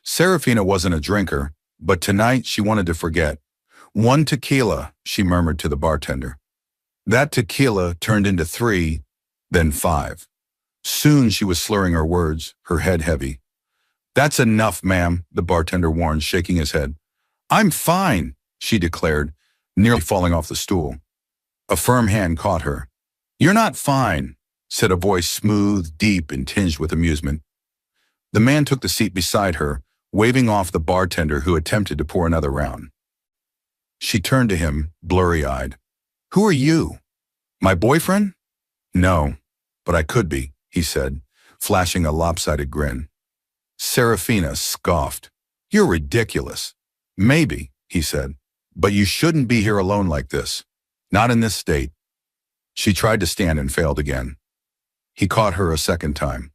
Seraphina wasn't a drinker, but tonight she wanted to forget. "One tequila," she murmured to the bartender. That tequila turned into 3, then 5. Soon she was slurring her words, her head heavy. "That's enough, ma'am," the bartender warned, shaking his head. "I'm fine," she declared, nearly falling off the stool. A firm hand caught her. "You're not fine," said a voice smooth, deep, and tinged with amusement. The man took the seat beside her, waving off the bartender who attempted to pour another round. She turned to him, blurry-eyed. "Who are you? My boyfriend?" "No, but I could be," he said, flashing a lopsided grin. Seraphina scoffed. "You're ridiculous." "Maybe," he said, "but you shouldn't be here alone like this. Not in this state." She tried to stand and failed again. He caught her a second time.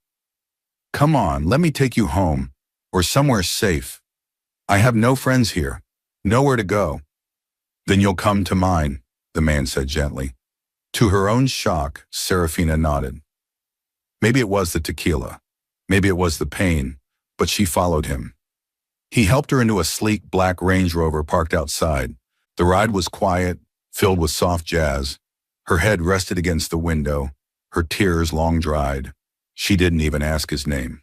"Come on, let me take you home, or somewhere safe. I have no friends here, nowhere to go." "Then you'll come to mine," the man said gently. To her own shock, Seraphina nodded. Maybe it was the tequila, maybe it was the pain, but she followed him. He helped her into a sleek black Range Rover parked outside. The ride was quiet, filled with soft jazz. Her head rested against the window, her tears long dried. She didn't even ask his name.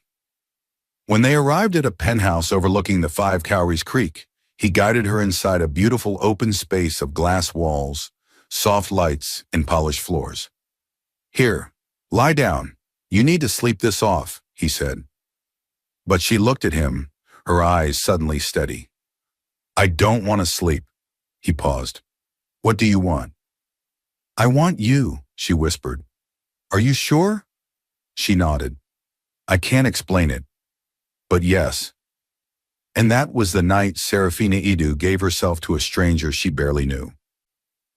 When they arrived at a penthouse overlooking the 5 Cowries Creek, he guided her inside a beautiful open space of glass walls, soft lights, and polished floors. "Here, lie down. You need to sleep this off," he said. But she looked at him, her eyes suddenly steady. "I don't want to sleep." He paused. "What do you want?" "I want you," she whispered. "Are you sure?" She nodded. "I can't explain it, but yes." And that was the night Seraphina Idu gave herself to a stranger she barely knew.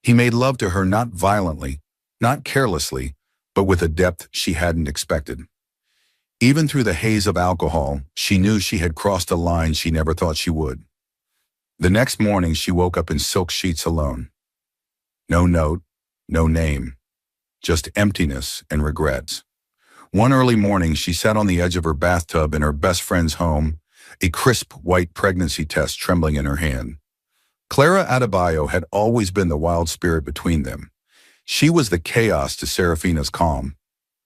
He made love to her not violently, not carelessly, but with a depth she hadn't expected. Even through the haze of alcohol, she knew she had crossed a line she never thought she would. The next morning she woke up in silk sheets alone. No note, no name, just emptiness and regrets. One early morning she sat on the edge of her bathtub in her best friend's home, a crisp white pregnancy test trembling in her hand. Clara Adebayo had always been the wild spirit between them. She was the chaos to Seraphina's calm.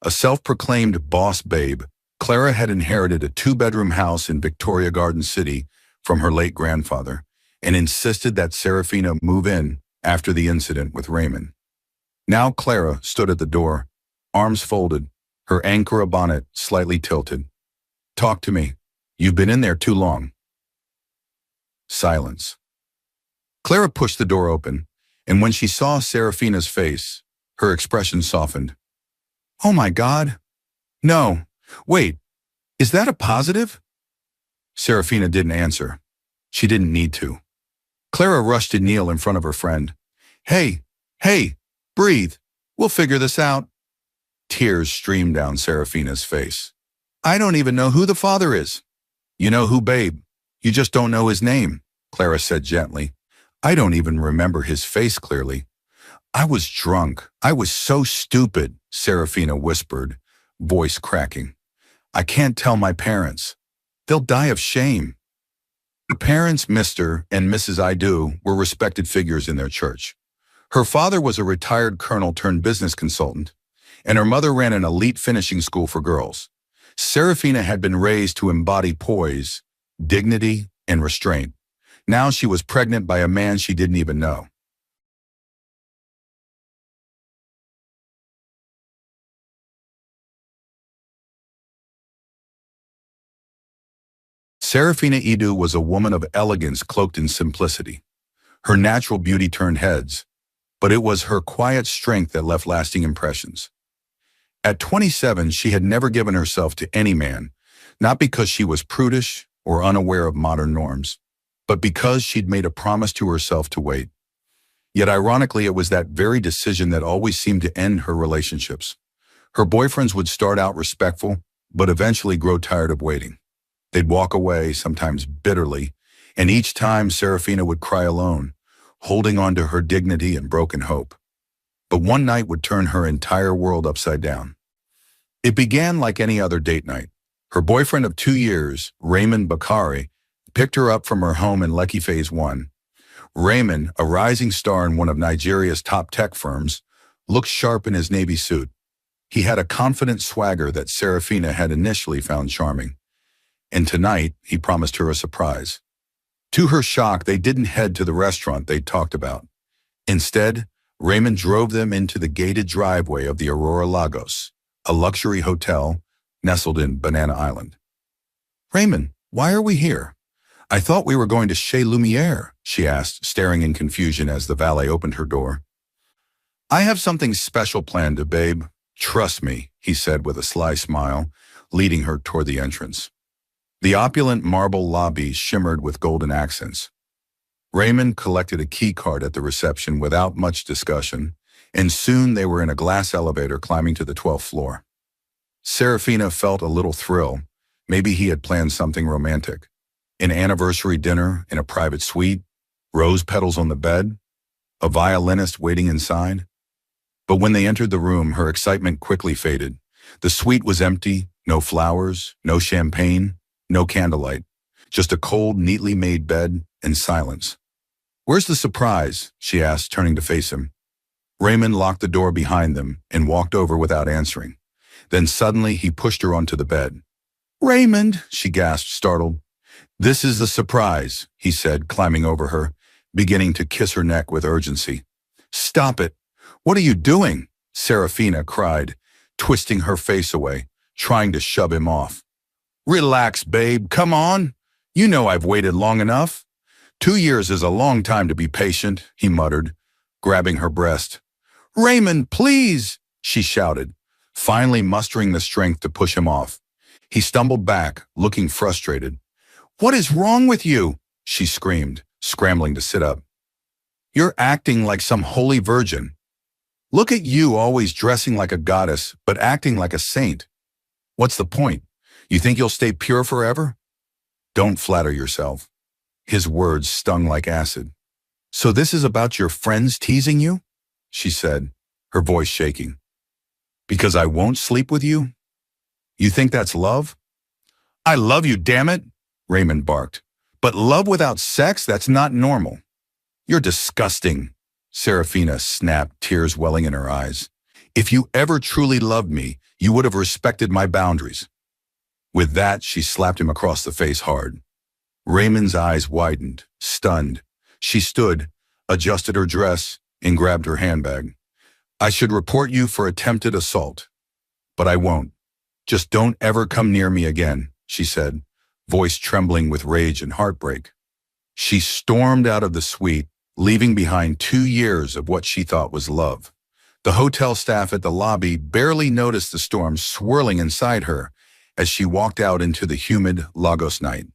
A self-proclaimed boss babe, Clara had inherited a 2-bedroom house in Victoria Garden City from her late grandfather and insisted that Seraphina move in after the incident with Raymond. Now Clara stood at the door, arms folded, her Ankara bonnet slightly tilted. "Talk to me. You've been in there too long." Silence. Clara pushed the door open, and when she saw Seraphina's face, her expression softened. "Oh my God. No. Wait, is that a positive?" Seraphina didn't answer. She didn't need to. Clara rushed to kneel in front of her friend. Hey, breathe. We'll figure this out." Tears streamed down Seraphina's face. "I don't even know who the father is." "You know who, babe. You just don't know his name," Clara said gently. "I don't even remember his face clearly." "I was drunk. I was so stupid," Seraphina whispered, voice cracking. "I can't tell my parents. They'll die of shame." Her parents, Mr. and Mrs. Idu, were respected figures in their church. Her father was a retired colonel turned business consultant, and her mother ran an elite finishing school for girls. Seraphina had been raised to embody poise, dignity, and restraint. Now she was pregnant by a man she didn't even know. Seraphina Idu was a woman of elegance cloaked in simplicity. Her natural beauty turned heads, but it was her quiet strength that left lasting impressions. At 27, she had never given herself to any man, not because she was prudish or unaware of modern norms, but because she'd made a promise to herself to wait. Yet ironically, it was that very decision that always seemed to end her relationships. Her boyfriends would start out respectful, but eventually grow tired of waiting. They'd walk away, sometimes bitterly, and each time Seraphina would cry alone, holding on to her dignity and broken hope. But one night would turn her entire world upside down. It began like any other date night. Her boyfriend of 2 years, Raymond Bakari, picked her up from her home in Lekki Phase 1. Raymond, a rising star in one of Nigeria's top tech firms, looked sharp in his navy suit. He had a confident swagger that Seraphina had initially found charming. And tonight, he promised her a surprise. To her shock, they didn't head to the restaurant they'd talked about. Instead, Raymond drove them into the gated driveway of the Aurora Lagos, a luxury hotel nestled in Banana Island. "Raymond, why are we here? I thought we were going to Chez Lumiere," she asked, staring in confusion as the valet opened her door. "I have something special planned, babe. Trust me," he said with a sly smile, leading her toward the entrance. The opulent marble lobby shimmered with golden accents. Raymond collected a key card at the reception without much discussion, and soon they were in a glass elevator climbing to the 12th floor. Seraphina felt a little thrill. Maybe he had planned something romantic. An anniversary dinner in a private suite, rose petals on the bed, a violinist waiting inside. But when they entered the room, her excitement quickly faded. The suite was empty, no flowers, no champagne, no candlelight, just a cold, neatly made bed and silence. "Where's the surprise?" she asked, turning to face him. Raymond locked the door behind them and walked over without answering. Then suddenly he pushed her onto the bed. "Raymond," she gasped, startled. "This is the surprise," he said, climbing over her, beginning to kiss her neck with urgency. "Stop it! What are you doing?" Seraphina cried, twisting her face away, trying to shove him off. "Relax, babe, come on. You know I've waited long enough." 2 years is a long time to be patient," he muttered, grabbing her breast. "Raymond, please," she shouted, finally mustering the strength to push him off. He stumbled back, looking frustrated. "What is wrong with you?" she screamed, scrambling to sit up. "You're acting like some holy virgin. Look at you, always dressing like a goddess, but acting like a saint. What's the point? You think you'll stay pure forever?" "Don't flatter yourself." His words stung like acid. "So this is about your friends teasing you?" she said, her voice shaking. "Because I won't sleep with you? You think that's love?" "I love you, damn it," Raymond barked. "But love without sex, that's not normal." "You're disgusting," Seraphina snapped, tears welling in her eyes. "If you ever truly loved me, you would have respected my boundaries." With that, she slapped him across the face hard. Raymond's eyes widened, stunned. She stood, adjusted her dress, and grabbed her handbag. "I should report you for attempted assault. But I won't. Just don't ever come near me again," she said, voice trembling with rage and heartbreak. She stormed out of the suite, leaving behind 2 years of what she thought was love. The hotel staff at the lobby barely noticed the storm swirling inside her as she walked out into the humid Lagos night.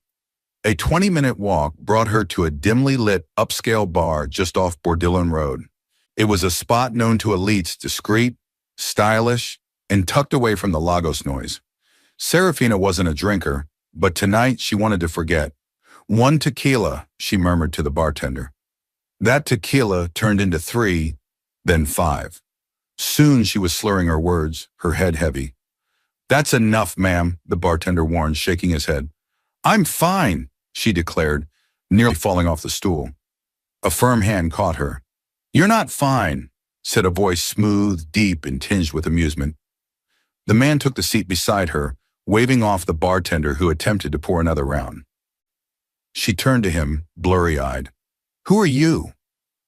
A 20-minute walk brought her to a dimly lit upscale bar just off Bourdillon Road. It was a spot known to elites, discreet, stylish, and tucked away from the Lagos noise. Seraphina wasn't a drinker, but tonight she wanted to forget. "1 tequila," she murmured to the bartender. That tequila turned into 3, then 5. Soon she was slurring her words, her head heavy. "That's enough, ma'am," the bartender warned, shaking his head. "I'm fine," she declared, nearly falling off the stool. A firm hand caught her. "You're not fine," said a voice smooth, deep, and tinged with amusement. The man took the seat beside her, waving off the bartender who attempted to pour another round. She turned to him, blurry-eyed. "Who are you?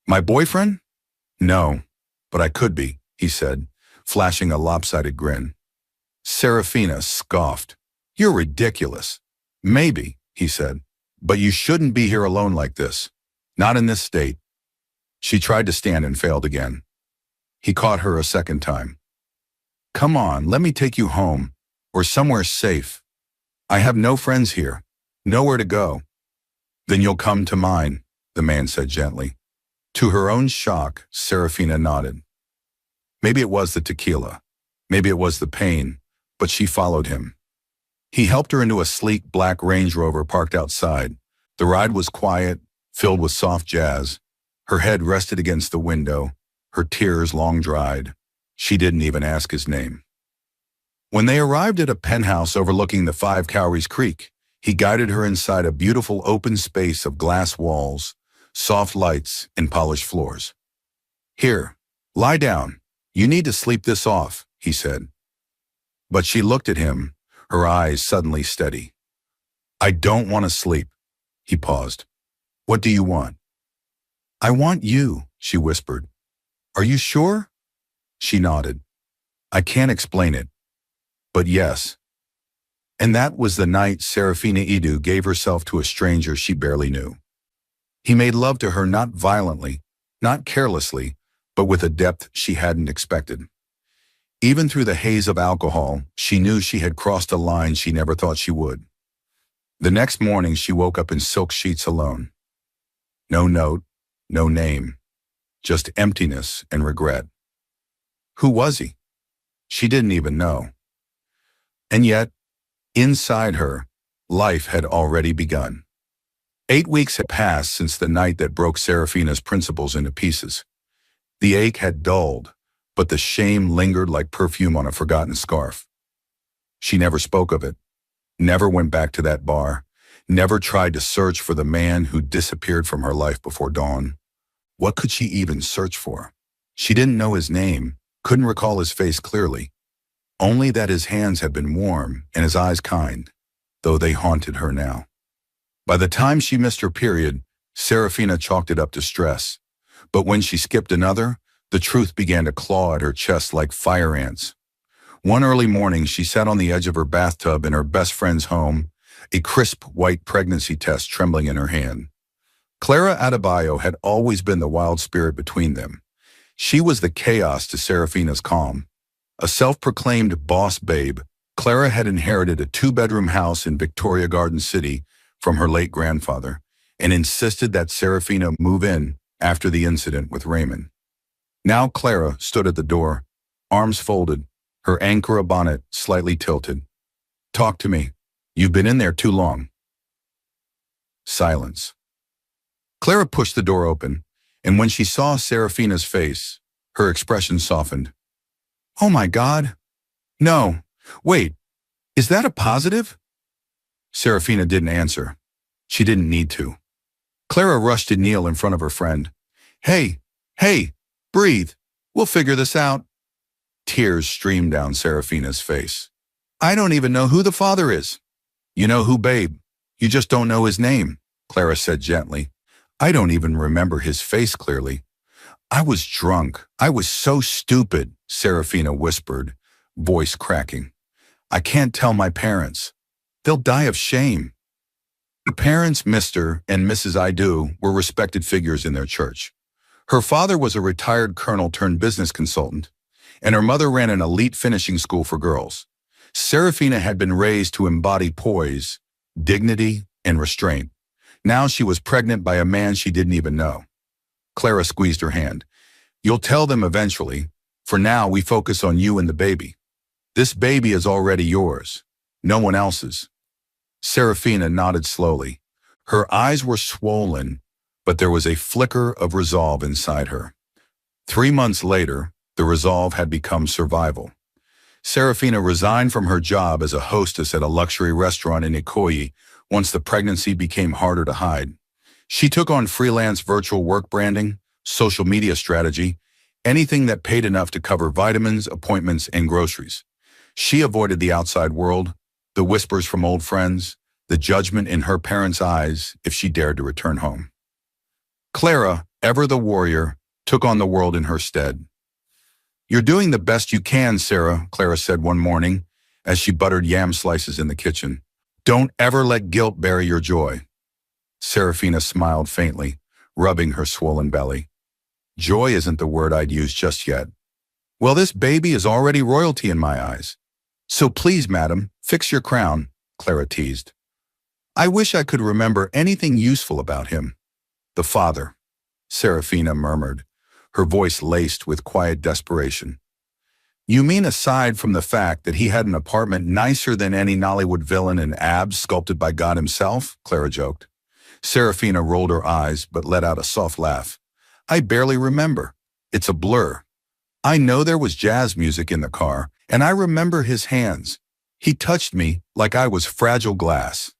My boyfriend?" "No, but I could be," he said, flashing a lopsided grin. Seraphina scoffed. "You're ridiculous." "Maybe," he said, "but you shouldn't be here alone like this. Not in this state." She tried to stand and failed again. He caught her a second time. "Come on, let me take you home, or somewhere safe. I have no friends here, nowhere to go." "Then you'll come to mine," the man said gently. To her own shock, Seraphina nodded. Maybe it was the tequila, maybe it was the pain, but she followed him. He helped her into a sleek black Range Rover parked outside. The ride was quiet, filled with soft jazz. Her head rested against the window, her tears long dried. She didn't even ask his name. When they arrived at a penthouse overlooking the 5 Cowries Creek, He guided her inside a beautiful open space of glass walls, soft lights, and polished floors. "Here, lie down. You need to sleep this off," he said. But she looked at him, her eyes suddenly steady. "I don't want to sleep." He paused. "What do you want?" "I want you," she whispered. "Are you sure?" She nodded. "I can't explain it, but yes." And that was the night Seraphina Idu gave herself to a stranger she barely knew. He made love to her not violently, not carelessly, but with a depth she hadn't expected. Even through the haze of alcohol, she knew she had crossed a line she never thought she would. The next morning, she woke up in silk sheets alone. No note, no name, just emptiness and regret. Who was he? She didn't even know. And yet, inside her, life had already begun. 8 weeks had passed since the night that broke Seraphina's principles into pieces. The ache had dulled, but the shame lingered like perfume on a forgotten scarf. She never spoke of it, never went back to that bar, never tried to search for the man who disappeared from her life before dawn. What could she even search for? She didn't know his name, couldn't recall his face clearly, only that his hands had been warm and his eyes kind, though they haunted her now. By the time she missed her period, Seraphina chalked it up to stress. But when she skipped another, the truth began to claw at her chest like fire ants. One early morning, she sat on the edge of her bathtub in her best friend's home, a crisp white pregnancy test trembling in her hand. Clara Adebayo had always been the wild spirit between them. She was the chaos to Seraphina's calm. A self-proclaimed boss babe, Clara had inherited a 2-bedroom house in Victoria Garden City from her late grandfather and insisted that Seraphina move in after the incident with Raymond. Now Clara stood at the door, arms folded, her Ankara bonnet slightly tilted. "Talk to me. You've been in there too long." Silence. Clara pushed the door open, and when she saw Seraphina's face, her expression softened. "Oh my God. No. Wait. Is that a positive?" Seraphina didn't answer. She didn't need to. Clara rushed to kneel in front of her friend. Hey, breathe. We'll figure this out." Tears streamed down Seraphina's face. "I don't even know who the father is." "You know who, babe. You just don't know his name," Clara said gently. "I don't even remember his face clearly." "I was drunk. I was so stupid," Seraphina whispered, voice cracking. "I can't tell my parents. They'll die of shame." Her parents, Mr. and Mrs. Idu, were respected figures in their church. Her father was a retired colonel turned business consultant, and her mother ran an elite finishing school for girls. Seraphina had been raised to embody poise, dignity, and restraint. Now she was pregnant by a man she didn't even know. Clara squeezed her hand. "You'll tell them eventually. For now, we focus on you and the baby. This baby is already yours, no one else's." Seraphina nodded slowly. Her eyes were swollen, but there was a flicker of resolve inside her. 3 months later, the resolve had become survival. Seraphina resigned from her job as a hostess at a luxury restaurant in Ikoyi once the pregnancy became harder to hide. She took on freelance virtual work branding, social media strategy, anything that paid enough to cover vitamins, appointments, and groceries. She avoided the outside world, the whispers from old friends, the judgment in her parents' eyes if she dared to return home. Clara, ever the warrior, took on the world in her stead. "You're doing the best you can, Sarah," Clara said one morning as she buttered yam slices in the kitchen. "Don't ever let guilt bury your joy." Seraphina smiled faintly, rubbing her swollen belly. "Joy isn't the word I'd use just yet." "Well, this baby is already royalty in my eyes. So please, madam, fix your crown," Clara teased. "I wish I could remember anything useful about him." "The father," Seraphina murmured, her voice laced with quiet desperation. "You mean aside from the fact that he had an apartment nicer than any Nollywood villain and abs sculpted by God himself?" Clara joked. Seraphina rolled her eyes but let out a soft laugh. "I barely remember. It's a blur. I know there was jazz music in the car, and I remember his hands. He touched me like I was fragile glass."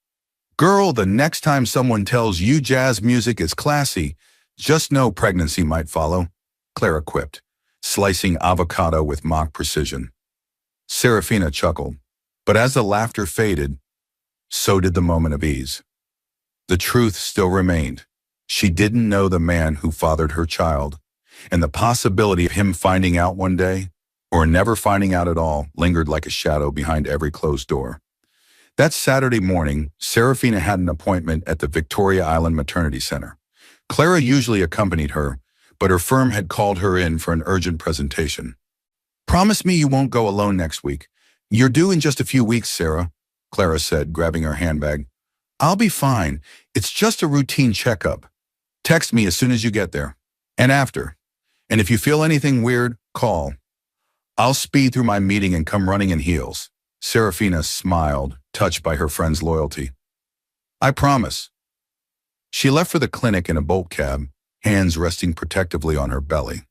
Girl, the next time someone tells you jazz music is classy, just know pregnancy might follow, Clara quipped, slicing avocado with mock precision. Seraphina chuckled, but as the laughter faded, so did the moment of ease. The truth still remained. She didn't know the man who fathered her child, and the possibility of him finding out one day, or never finding out at all, lingered like a shadow behind every closed door. That Saturday morning, Seraphina had an appointment at the Victoria Island Maternity Center. Clara usually accompanied her, but her firm had called her in for an urgent presentation. "Promise me you won't go alone next week. You're due in just a few weeks, Sarah," Clara said, grabbing her handbag. "I'll be fine. It's just a routine checkup. Text me as soon as you get there. And after. And if you feel anything weird, call. I'll speed through my meeting and come running in heels." Seraphina smiled, touched by her friend's loyalty. "I promise." She left for the clinic in a bolt cab, hands resting protectively on her belly.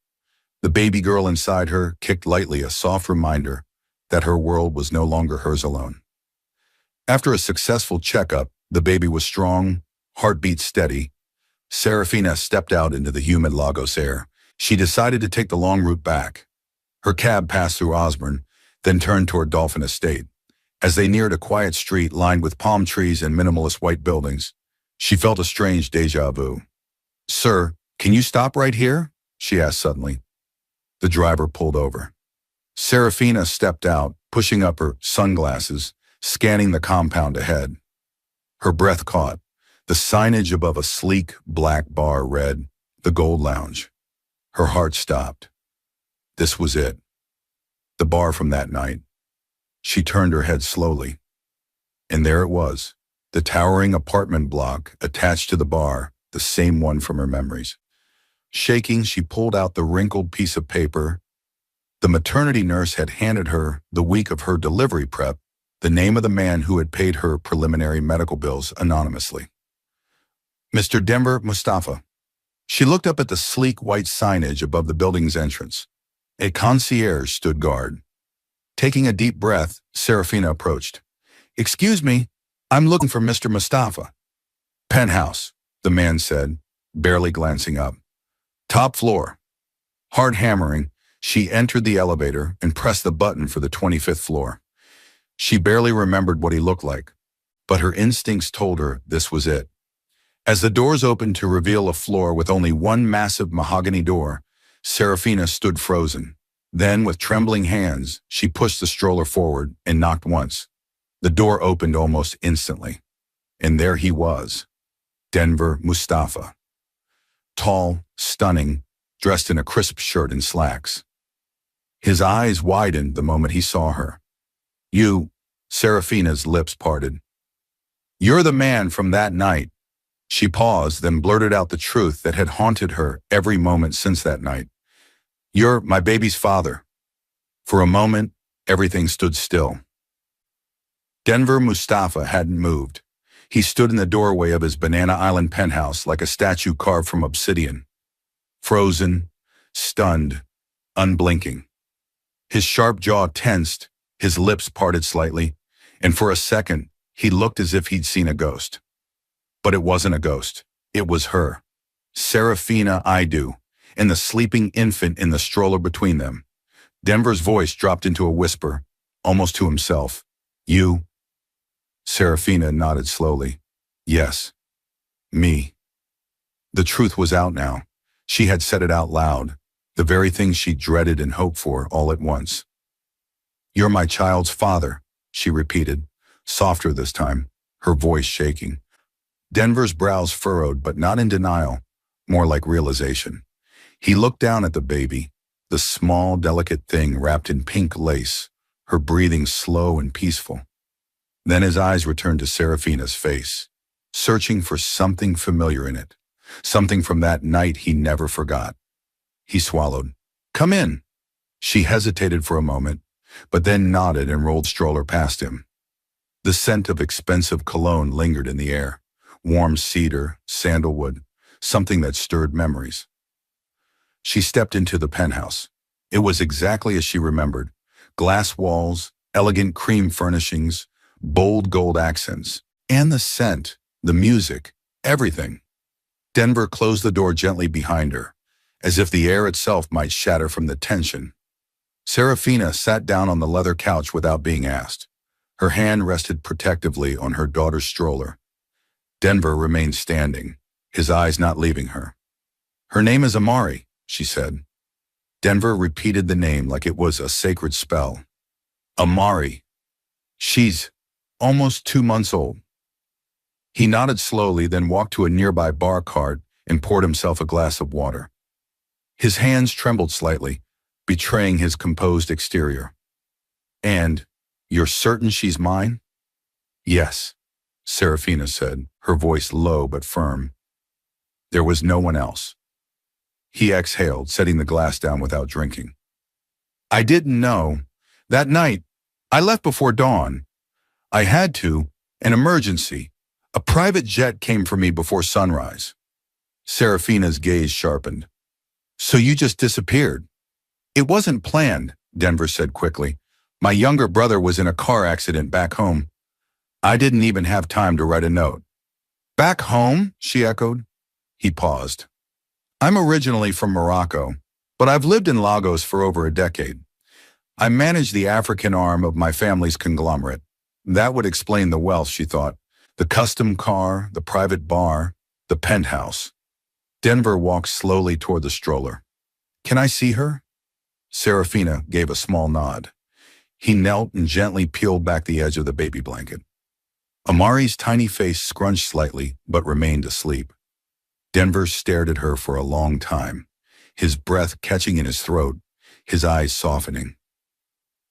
The baby girl inside her kicked lightly, a soft reminder that her world was no longer hers alone. After a successful checkup, the baby was strong, heartbeat steady. Seraphina stepped out into the humid Lagos air. She decided to take the long route back. Her cab passed through Osborne, then turned toward Dolphin Estate. As they neared a quiet street lined with palm trees and minimalist white buildings, she felt a strange déjà vu. "Sir, can you stop right here?" she asked suddenly. The driver pulled over. Seraphina stepped out, pushing up her sunglasses, scanning the compound ahead. Her breath caught. The signage above a sleek black bar read, "The Gold Lounge." Her heart stopped. This was it. The bar from that night. She turned her head slowly. And there it was, the towering apartment block attached to the bar, the same one from her memories. Shaking, she pulled out the wrinkled piece of paper the maternity nurse had handed her the week of her delivery prep, the name of the man who had paid her preliminary medical bills anonymously. "Mr. Denver Mustafa." She looked up at the sleek white signage above the building's entrance. A concierge stood guard. Taking a deep breath, Seraphina approached. "Excuse me, I'm looking for Mr. Mustafa." "Penthouse," the man said, barely glancing up. "Top floor." Hard hammering, she entered the elevator and pressed the button for the 25th floor. She barely remembered what he looked like, but her instincts told her this was it. As the doors opened to reveal a floor with only one massive mahogany door, Seraphina stood frozen. Then, with trembling hands, she pushed the stroller forward and knocked once. The door opened almost instantly. And there he was, Denver Mustafa. Tall, stunning, dressed in a crisp shirt and slacks. His eyes widened the moment he saw her. "You," Seraphina's lips parted. "You're the man from that night." She paused, then blurted out the truth that had haunted her every moment since that night. "You're my baby's father." For a moment, everything stood still. Denver Mustafa hadn't moved. He stood in the doorway of his Banana Island penthouse like a statue carved from obsidian. Frozen, stunned, unblinking. His sharp jaw tensed, his lips parted slightly, and for a second, he looked as if he'd seen a ghost. But it wasn't a ghost. It was her, Seraphina Idu, and the sleeping infant in the stroller between them. Denver's voice dropped into a whisper, almost to himself. "You?" Seraphina nodded slowly. "Yes. Me." The truth was out now. She had said it out loud, the very thing she dreaded and hoped for all at once. "You're my child's father," she repeated, softer this time, her voice shaking. Denver's brows furrowed, but not in denial, more like realization. He looked down at the baby, the small, delicate thing wrapped in pink lace, her breathing slow and peaceful. Then his eyes returned to Seraphina's face, searching for something familiar in it, something from that night he never forgot. He swallowed. "Come in." She hesitated for a moment, but then nodded and rolled the stroller past him. The scent of expensive cologne lingered in the air, warm cedar, sandalwood, something that stirred memories. She stepped into the penthouse. It was exactly as she remembered. Glass walls, elegant cream furnishings, bold gold accents, and the scent, the music, everything. Denver closed the door gently behind her, as if the air itself might shatter from the tension. Seraphina sat down on the leather couch without being asked. Her hand rested protectively on her daughter's stroller. Denver remained standing, his eyes not leaving her. "Her name is Amari," she said. Denver repeated the name like it was a sacred spell. "Amari. She's almost 2 months old." He nodded slowly, then walked to a nearby bar cart and poured himself a glass of water. His hands trembled slightly, betraying his composed exterior. "And you're certain she's mine?" "Yes," Seraphina said, her voice low but firm. "There was no one else." He exhaled, setting the glass down without drinking. "I didn't know. That night, I left before dawn. I had to, an emergency. A private jet came for me before sunrise." Seraphina's gaze sharpened. "So you just disappeared?" "It wasn't planned," Denver said quickly. "My younger brother was in a car accident back home. I didn't even have time to write a note." "Back home?" she echoed. He paused. "I'm originally from Morocco, but I've lived in Lagos for over a decade. I manage the African arm of my family's conglomerate. That would explain the wealth," she thought. "The custom car, the private bar, the penthouse." Denver walked slowly toward the stroller. "Can I see her?" Seraphina gave a small nod. He knelt and gently peeled back the edge of the baby blanket. Amari's tiny face scrunched slightly, but remained asleep. Denver stared at her for a long time, his breath catching in his throat, his eyes softening.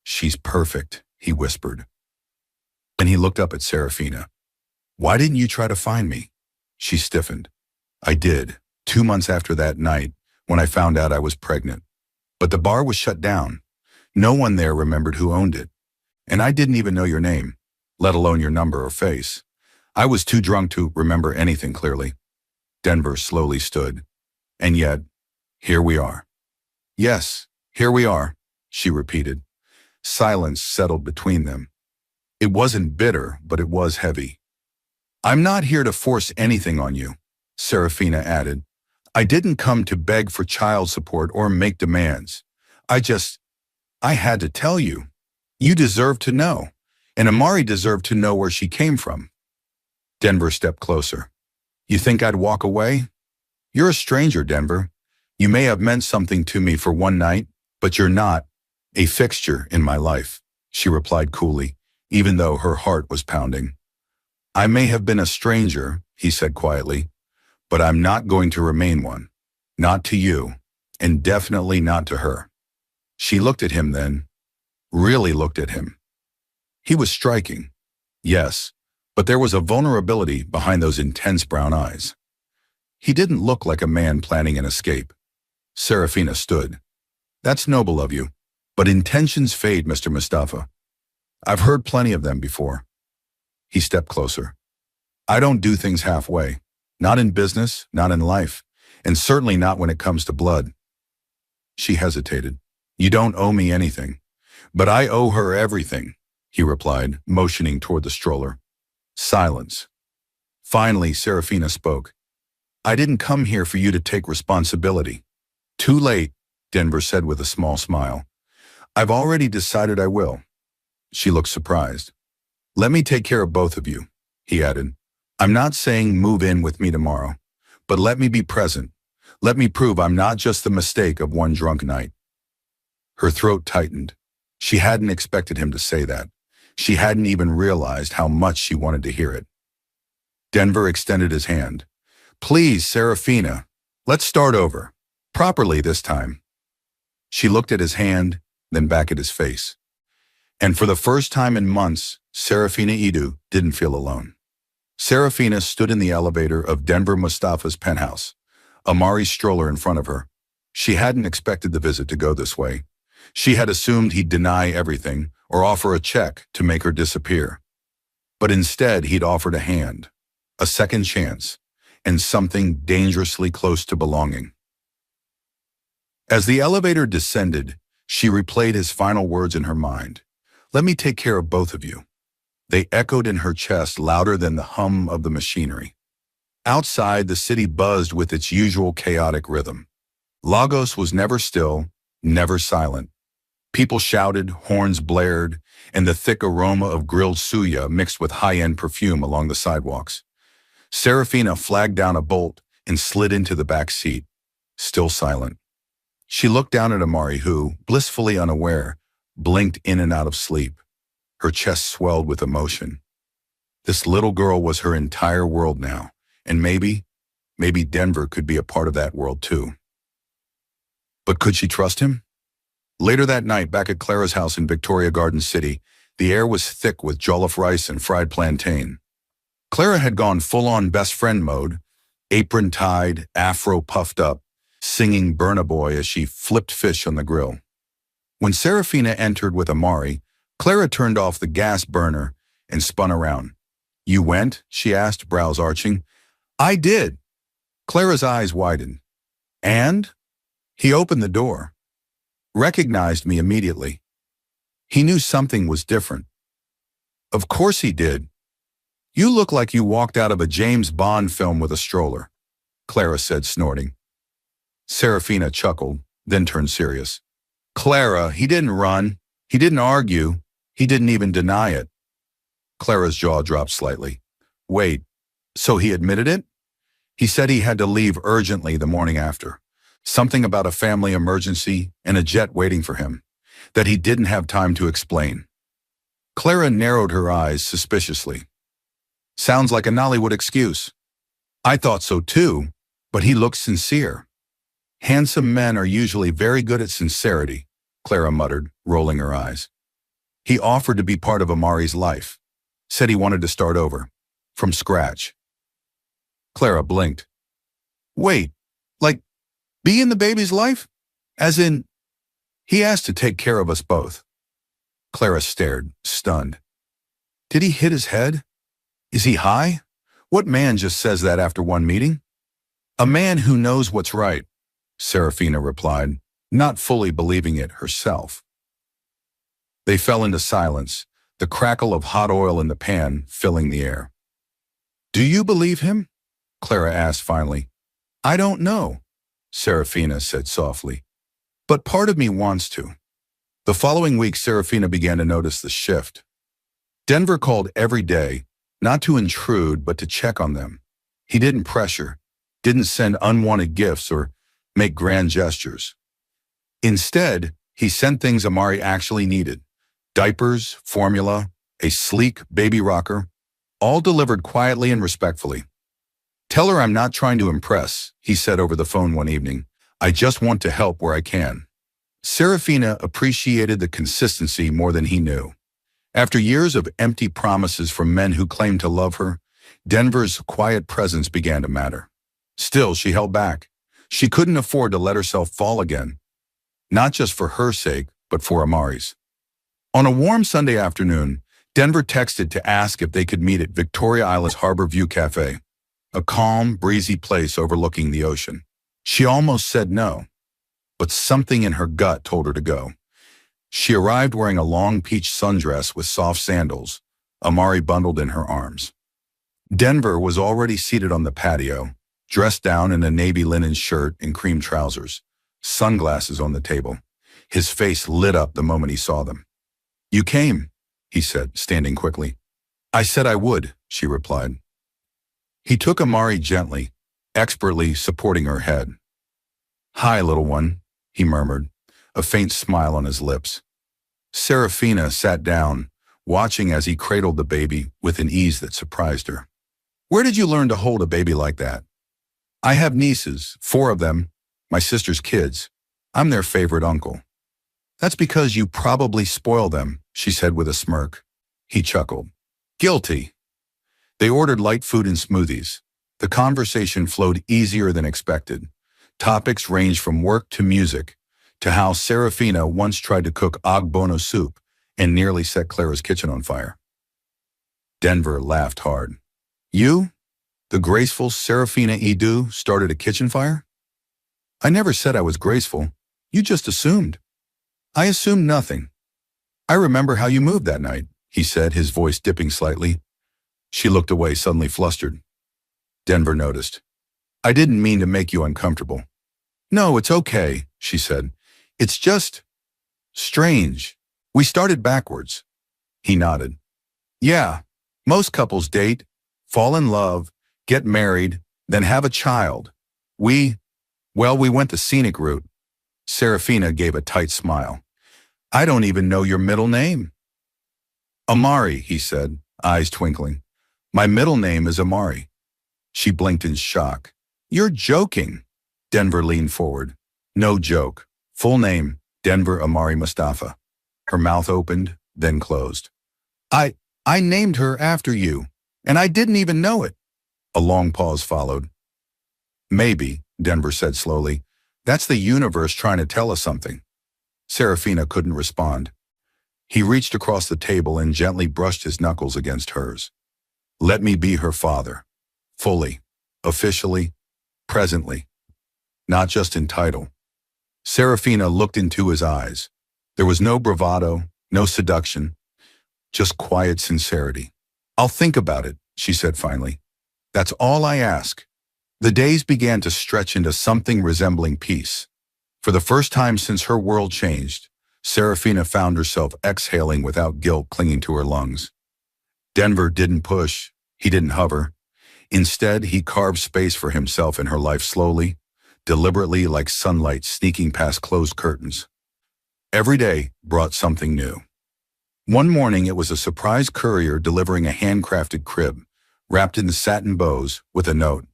"She's perfect," he whispered. Then he looked up at Seraphina. "Why didn't you try to find me?" She stiffened. "I did, 2 months after that night, when I found out I was pregnant. But the bar was shut down. No one there remembered who owned it. And I didn't even know your name, let alone your number or face. I was too drunk to remember anything clearly." Denver slowly stood. "And yet, here we are." "Yes, here we are," she repeated. Silence settled between them. It wasn't bitter, but it was heavy. "I'm not here to force anything on you," Seraphina added. "I didn't come to beg for child support or make demands. I had to tell you. You deserve to know. And Amari deserved to know where she came from." Denver stepped closer. "You think I'd walk away? You're a stranger, Denver. You may have meant something to me for one night, but you're not a fixture in my life," she replied coolly, even though her heart was pounding. "I may have been a stranger," he said quietly, "but I'm not going to remain one. Not to you, and definitely not to her." She looked at him then, really looked at him. He was striking, yes, but there was a vulnerability behind those intense brown eyes. He didn't look like a man planning an escape. Seraphina stood. "That's noble of you, but intentions fade, Mr. Mustafa. I've heard plenty of them before." He stepped closer. "I don't do things halfway, not in business, not in life, and certainly not when it comes to blood." She hesitated. "You don't owe me anything, but I owe her everything," he replied, motioning toward the stroller. Silence. Finally, Seraphina spoke. "I didn't come here for you to take responsibility." "Too late," Denver said with a small smile. "I've already decided I will." She looked surprised. "Let me take care of both of you," he added. "I'm not saying move in with me tomorrow, but let me be present. Let me prove I'm not just the mistake of one drunk night." Her throat tightened. She hadn't expected him to say that. She hadn't even realized how much she wanted to hear it. Denver extended his hand. "Please, Seraphina, let's start over. Properly this time." She looked at his hand, then back at his face. And for the first time in months, Seraphina Idu didn't feel alone. Seraphina stood in the elevator of Denver Mustafa's penthouse, Amari's stroller in front of her. She hadn't expected the visit to go this way. She had assumed he'd deny everything or offer a check to make her disappear. But instead, he'd offered a hand, a second chance, and something dangerously close to belonging. As the elevator descended, she replayed his final words in her mind. "Let me take care of both of you." They echoed in her chest louder than the hum of the machinery. Outside, the city buzzed with its usual chaotic rhythm. Lagos was never still, never silent. People shouted, horns blared, and the thick aroma of grilled suya mixed with high-end perfume along the sidewalks. Seraphina flagged down a bolt and slid into the back seat, still silent. She looked down at Amari who, blissfully unaware, blinked in and out of sleep. Her chest swelled with emotion. This little girl was her entire world now, and maybe Denver could be a part of that world too. But could she trust him? Later that night, back at Clara's house in Victoria Garden City, the air was thick with jollof rice and fried plantain. Clara had gone full-on best friend mode, apron tied, afro puffed up, singing Burna Boy as she flipped fish on the grill. When Seraphina entered with Amari, Clara turned off the gas burner and spun around. "You went?" she asked, brows arching. "I did." Clara's eyes widened. "And?" He opened the door. Recognized me immediately. He knew something was different. "Of course he did. You look like you walked out of a James Bond film with a stroller," Clara said, snorting. Seraphina chuckled, then turned serious. "Clara, he didn't run. He didn't argue. He didn't even deny it." Clara's jaw dropped slightly. "Wait, so he admitted it?" "He said he had to leave urgently the morning after. Something about a family emergency and a jet waiting for him, that he didn't have time to explain." Clara narrowed her eyes suspiciously. "Sounds like a Nollywood excuse." "I thought so too, but he looked sincere." "Handsome men are usually very good at sincerity," Clara muttered, rolling her eyes. "He offered to be part of Amari's life. Said he wanted to start over, from scratch." Clara blinked. "Wait, like, be in the baby's life? As in, he asked to take care of us both." Clara stared, stunned. "Did he hit his head? Is he high? What man just says that after one meeting?" "A man who knows what's right," Seraphina replied, not fully believing it herself. They fell into silence, the crackle of hot oil in the pan filling the air. "Do you believe him?" Clara asked finally. "I don't know," Seraphina said softly, "but part of me wants to." The following week, Seraphina began to notice the shift. Denver called every day, not to intrude, but to check on them. He didn't pressure, didn't send unwanted gifts or make grand gestures. Instead, he sent things Amari actually needed: diapers, formula, a sleek baby rocker, all delivered quietly and respectfully. "Tell her I'm not trying to impress," he said over the phone one evening. "I just want to help where I can." Seraphina appreciated the consistency more than he knew. After years of empty promises from men who claimed to love her, Denver's quiet presence began to matter. Still, she held back. She couldn't afford to let herself fall again, not just for her sake, but for Amari's. On a warm Sunday afternoon, Denver texted to ask if they could meet at Victoria Island's Harbor View Cafe, a calm, breezy place overlooking the ocean. She almost said no, but something in her gut told her to go. She arrived wearing a long peach sundress with soft sandals, Amari bundled in her arms. Denver was already seated on the patio, dressed down in a navy linen shirt and cream trousers, sunglasses on the table. His face lit up the moment he saw them. "You came," he said, standing quickly. "I said I would," she replied. He took Amari gently, expertly supporting her head. "Hi, little one," he murmured, a faint smile on his lips. Seraphina sat down, watching as he cradled the baby with an ease that surprised her. "Where did you learn to hold a baby like that?" "I have nieces, 4 of them, my sister's kids. I'm their favorite uncle." "That's because you probably spoil them," she said with a smirk. He chuckled. "Guilty." They ordered light food and smoothies. The conversation flowed easier than expected. Topics ranged from work to music, to how Seraphina once tried to cook ogbono soup and nearly set Clara's kitchen on fire. Denver laughed hard. "You, the graceful Seraphina Idu, started a kitchen fire?" "I never said I was graceful. You just assumed." "I assumed nothing. I remember how you moved that night, he said, his voice dipping slightly. She looked away, suddenly flustered. Denver noticed. I didn't mean to make you uncomfortable. No, it's okay, she said. It's just strange. We started backwards. He nodded. Yeah, most couples date, fall in love, get married, then have a child. We went the scenic route. Seraphina gave a tight smile. I don't even know your middle name. Amari, he said, eyes twinkling. My middle name is Amari. She blinked in shock. You're joking. Denver leaned forward. No joke. Full name, Denver Amari Mustafa. Her mouth opened, then closed. I named her after you, and I didn't even know it. A long pause followed. Maybe, Denver said slowly, that's the universe trying to tell us something. Seraphina couldn't respond. He reached across the table and gently brushed his knuckles against hers. Let me be her father. Fully, officially, presently. Not just in title. Seraphina looked into his eyes. There was no bravado, no seduction, just quiet sincerity. I'll think about it, she said finally. That's all I ask. The days began to stretch into something resembling peace. For the first time since her world changed, Seraphina found herself exhaling without guilt clinging to her lungs. Denver didn't push, he didn't hover. Instead, he carved space for himself in her life slowly, deliberately, like sunlight sneaking past closed curtains. Every day brought something new. One morning it was a surprise courier delivering a handcrafted crib, wrapped in satin bows, with a note.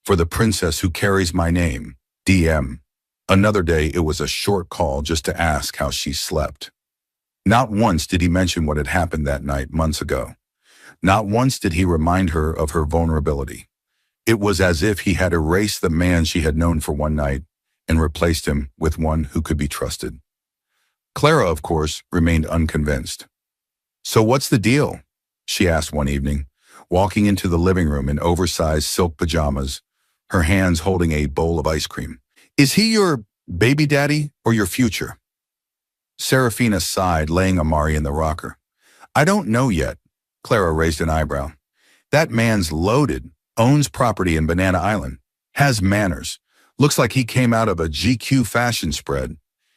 For the princess who carries my name, DM. Another day it was a short call just to ask how she slept. Not once did he mention what had happened that night months ago. Not once did he remind her of her vulnerability. It was as if he had erased the man she had known for one night and replaced him with one who could be trusted. Clara, of course, remained unconvinced. So what's the deal? She asked one evening, walking into the living room in oversized silk pajamas, her hands holding a bowl of ice cream. Is he your baby daddy or your future? Seraphina sighed, laying Amari in the rocker. I don't know yet. Clara raised an eyebrow. That man's loaded, owns property in Banana Island, has manners, looks like he came out of a GQ fashion spread,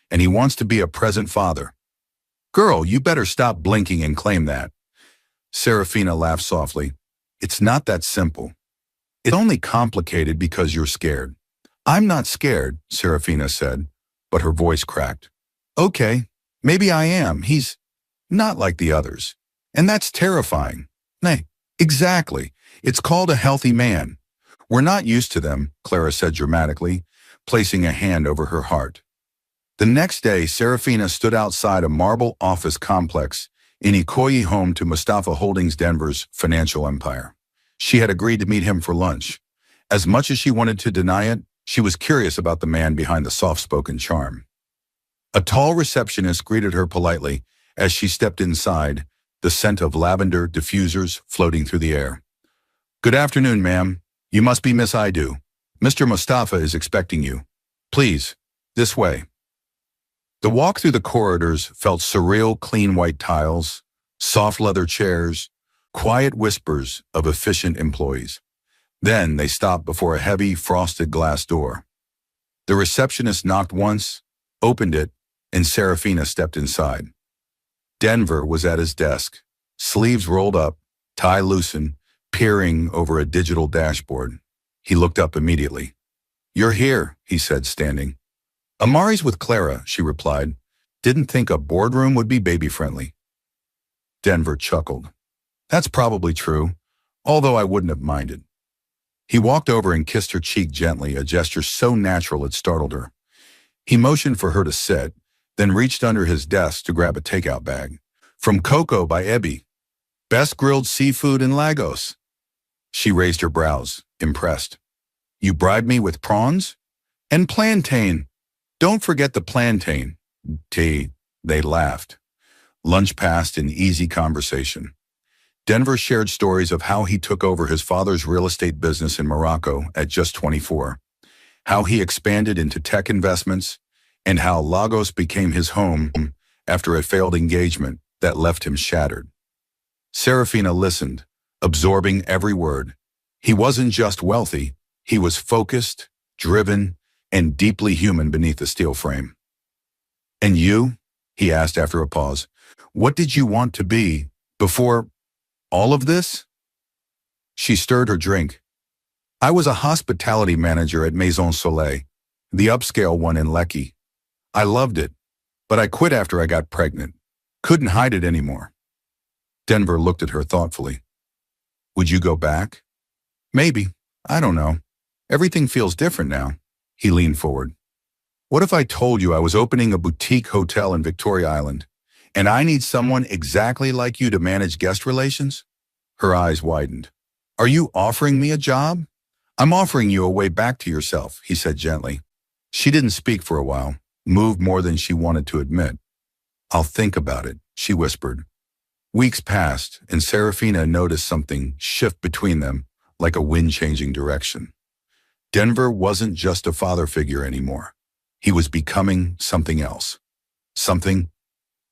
and he wants to be a present father. Girl, you better stop blinking and claim that. Seraphina laughed softly. It's not that simple. It's only complicated because you're scared. I'm not scared, Seraphina said, but her voice cracked. Okay, maybe I am. He's not like the others. And that's terrifying. Nay, exactly. It's called a healthy man. We're not used to them, Clara said dramatically, placing a hand over her heart. The next day, Seraphina stood outside a marble office complex in Ikoyi, home to Mustafa Holdings Denver's financial empire. She had agreed to meet him for lunch. As much as she wanted to deny it, she was curious about the man behind the soft-spoken charm. A tall receptionist greeted her politely as she stepped inside, the scent of lavender diffusers floating through the air. Good afternoon, ma'am. You must be Miss Idu. Mr. Mustafa is expecting you. Please, this way. The walk through the corridors felt surreal, clean white tiles, soft leather chairs, quiet whispers of efficient employees. Then they stopped before a heavy, frosted glass door. The receptionist knocked once, opened it, and Seraphina stepped inside. Denver was at his desk, sleeves rolled up, tie loosened, peering over a digital dashboard. He looked up immediately. You're here, he said, standing. Amari's with Clara, she replied. Didn't think a boardroom would be baby-friendly. Denver chuckled. That's probably true, although I wouldn't have minded. He walked over and kissed her cheek gently, a gesture so natural it startled her. He motioned for her to sit, then reached under his desk to grab a takeout bag. From Coco by Ebby. Best grilled seafood in Lagos. She raised her brows, impressed. You bribed me with prawns? And plantain. Don't forget the plantain. They laughed. Lunch passed in easy conversation. Denver shared stories of how he took over his father's real estate business in Morocco at just 24, how he expanded into tech investments, and how Lagos became his home after a failed engagement that left him shattered. Seraphina listened, absorbing every word. He wasn't just wealthy, he was focused, driven, and deeply human beneath the steel frame. "And you?" he asked after a pause. "What did you want to be before all of this?" She stirred her drink. "I was a hospitality manager at Maison Soleil, the upscale one in Lekki. I loved it, but I quit after I got pregnant. Couldn't hide it anymore." Denver looked at her thoughtfully. "Would you go back?" "Maybe. I don't know. Everything feels different now." He leaned forward. "What if I told you I was opening a boutique hotel in Victoria Island, and I need someone exactly like you to manage guest relations?" Her eyes widened. "Are you offering me a job?" "I'm offering you a way back to yourself," he said gently. She didn't speak for a while, moved more than she wanted to admit. "I'll think about it," she whispered. Weeks passed, and Seraphina noticed something shift between them, like a wind changing direction. Denver wasn't just a father figure anymore. He was becoming something else. Something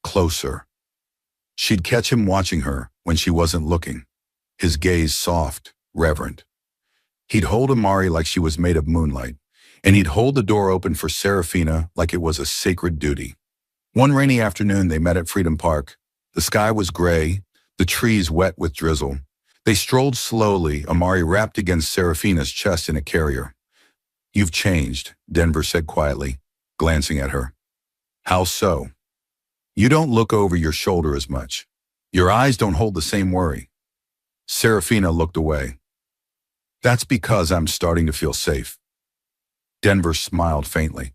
closer. She'd catch him watching her when she wasn't looking, his gaze soft, reverent. He'd hold Amari like she was made of moonlight, and he'd hold the door open for Seraphina like it was a sacred duty. One rainy afternoon they met at Freedom Park. The sky was gray, the trees wet with drizzle. They strolled slowly, Amari wrapped against Seraphina's chest in a carrier. "You've changed," Denver said quietly, glancing at her. "How so?" "You don't look over your shoulder as much. Your eyes don't hold the same worry." Seraphina looked away. "That's because I'm starting to feel safe." Denver smiled faintly.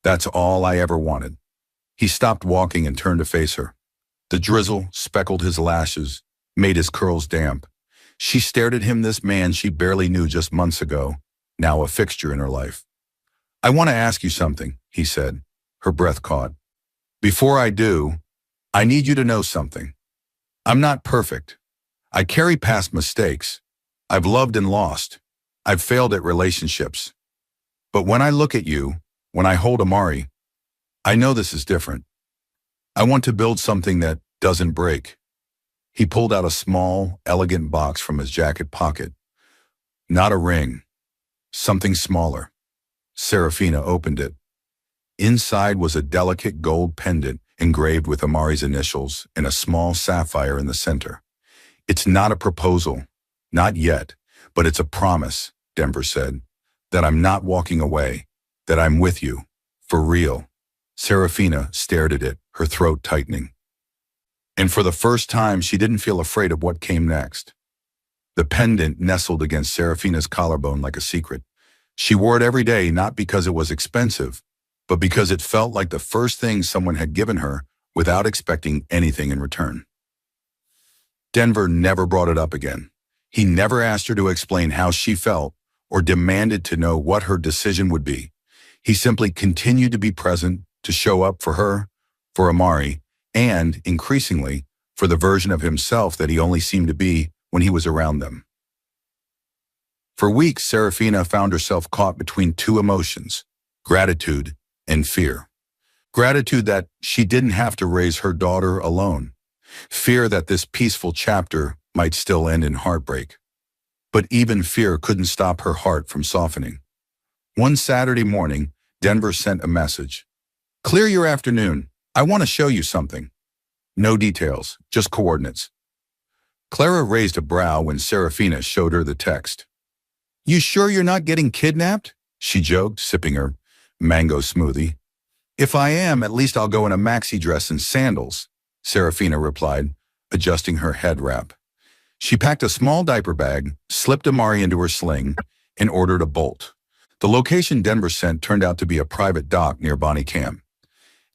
"That's all I ever wanted." He stopped walking and turned to face her. The drizzle speckled his lashes, made his curls damp. She stared at him, this man she barely knew just months ago, now a fixture in her life. "I want to ask you something," he said. Her breath caught. "Before I do, I need you to know something. I'm not perfect. I carry past mistakes. I've loved and lost. I've failed at relationships. But when I look at you, when I hold Amari, I know this is different. I want to build something that doesn't break." He pulled out a small, elegant box from his jacket pocket. Not a ring. Something smaller. Seraphina opened it. Inside was a delicate gold pendant engraved with Amari's initials and a small sapphire in the center. "It's not a proposal. Not yet. But it's a promise," Denver said. "That I'm not walking away. That I'm with you. For real." Seraphina stared at it, her throat tightening. And for the first time, she didn't feel afraid of what came next. The pendant nestled against Seraphina's collarbone like a secret. She wore it every day, not because it was expensive, but because it felt like the first thing someone had given her without expecting anything in return. Denver never brought it up again. He never asked her to explain how she felt or demanded to know what her decision would be. He simply continued to be present, to show up for her, for Amari, and, increasingly, for the version of himself that he only seemed to be when he was around them. For weeks, Seraphina found herself caught between two emotions, gratitude and fear. Gratitude that she didn't have to raise her daughter alone. Fear that this peaceful chapter might still end in heartbreak. But even fear couldn't stop her heart from softening. One Saturday morning, Denver sent a message. "Clear your afternoon. I want to show you something." No details, just coordinates. Clara raised a brow when Seraphina showed her the text. "You sure you're not getting kidnapped?" she joked, sipping her mango smoothie. "If I am, at least I'll go in a maxi dress and sandals," Seraphina replied, adjusting her head wrap. She packed a small diaper bag, slipped Amari into her sling, and ordered a Bolt. The location Denver sent turned out to be a private dock near Bonnie Cam.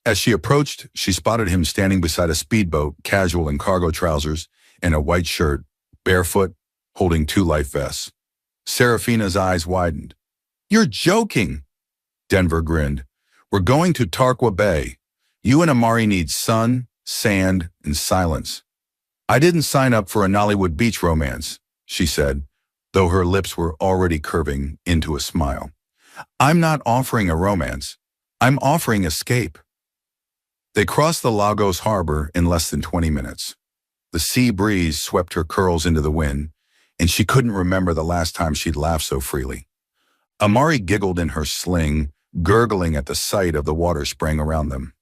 As she approached, she spotted him standing beside a speedboat, casual in cargo trousers and a white shirt, barefoot, holding two life vests. Seraphina's eyes widened. "You're joking!" Denver grinned. "We're going to Tarqua Bay. You and Amari need sun, sand, and silence." "I didn't sign up for a Nollywood beach romance," she said, though her lips were already curving into a smile. "I'm not offering a romance. I'm offering escape." They crossed the Lagos harbor in less than 20 minutes. The sea breeze swept her curls into the wind, and she couldn't remember the last time she'd laughed so freely. Amari giggled in her sling, gurgling at the sight of the water spraying around them.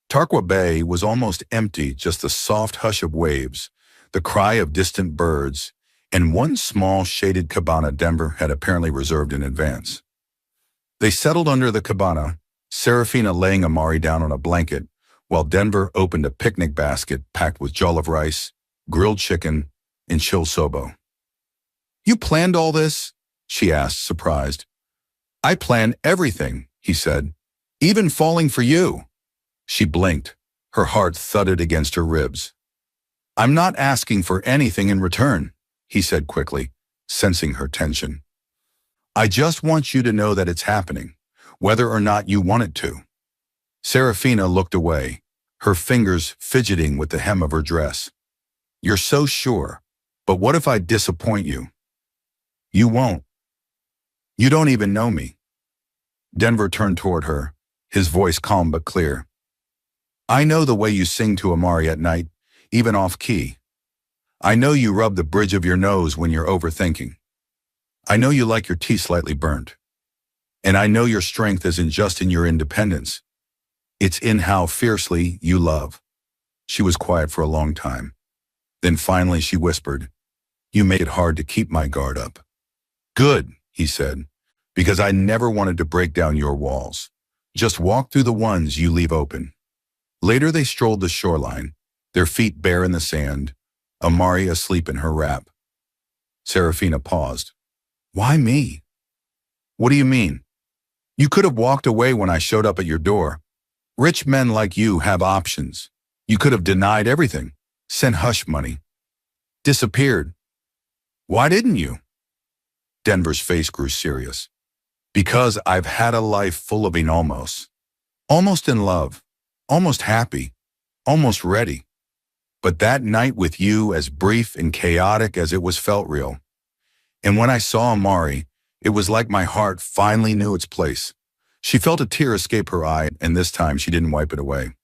Tarqua Bay was almost empty, just the soft hush of waves, the cry of distant birds, and one small shaded cabana Denver had apparently reserved in advance. They settled under the cabana, Seraphina laying Amari down on a blanket, while Denver opened a picnic basket packed with jollof rice, grilled chicken, and chilled sobo. "You planned all this?" she asked, surprised. "I planned everything," he said, "even falling for you." She blinked. Her heart thudded against her ribs. "I'm not asking for anything in return," he said quickly, sensing her tension. "I just want you to know that it's happening, whether or not you want it to." Seraphina looked away, her fingers fidgeting with the hem of her dress. "You're so sure, but what if I disappoint you?" "You won't. You don't even know me." Denver turned toward her, his voice calm but clear. "I know the way you sing to Amari at night, even off-key. I know you rub the bridge of your nose when you're overthinking. I know you like your tea slightly burnt. And I know your strength isn't just in your independence. It's in how fiercely you love." She was quiet for a long time. Then finally she whispered, "You made it hard to keep my guard up." "Good," he said, "because I never wanted to break down your walls. Just walk through the ones you leave open." Later they strolled the shoreline, their feet bare in the sand, Amari asleep in her wrap. Seraphina paused. "Why me?" "What do you mean? You could have walked away when I showed up at your door. Rich men like you have options. You could have denied everything, sent hush money, disappeared. Why didn't you?" Denver's face grew serious. "Because I've had a life full of almost. Almost in love, almost happy, almost ready. But that night with you, as brief and chaotic as it was, felt real. And when I saw Amari, it was like my heart finally knew its place." She felt a tear escape her eye, and this time she didn't wipe it away.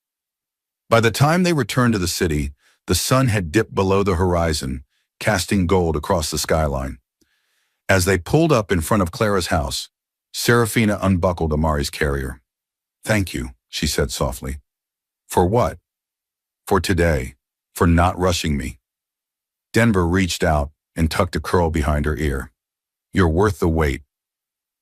By the time they returned to the city, the sun had dipped below the horizon, casting gold across the skyline. As they pulled up in front of Clara's house, Seraphina unbuckled Amari's carrier. "Thank you," she said softly. "For what?" "For today, for not rushing me." Denver reached out and tucked a curl behind her ear. "You're worth the wait."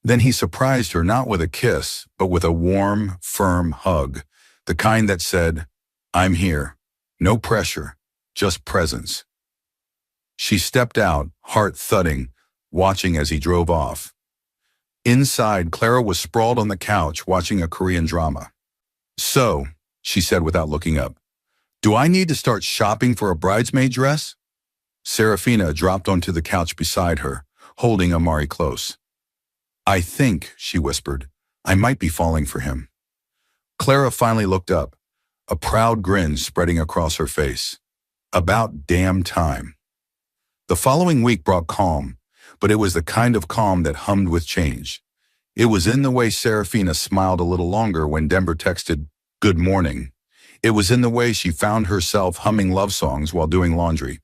Then he surprised her not with a kiss, but with a warm, firm hug, the kind that said, "I'm here. No pressure, just presence." She stepped out, heart thudding, watching as he drove off. Inside, Clara was sprawled on the couch watching a Korean drama. "So," she said without looking up, "do I need to start shopping for a bridesmaid dress?" Seraphina dropped onto the couch beside her, holding Amari close. "I think," she whispered, "I might be falling for him." Clara finally looked up, a proud grin spreading across her face. About damn time. The following week brought calm, but it was the kind of calm that hummed with change. It was in the way Seraphina smiled a little longer when Denver texted, "Good morning." It was in the way she found herself humming love songs while doing laundry.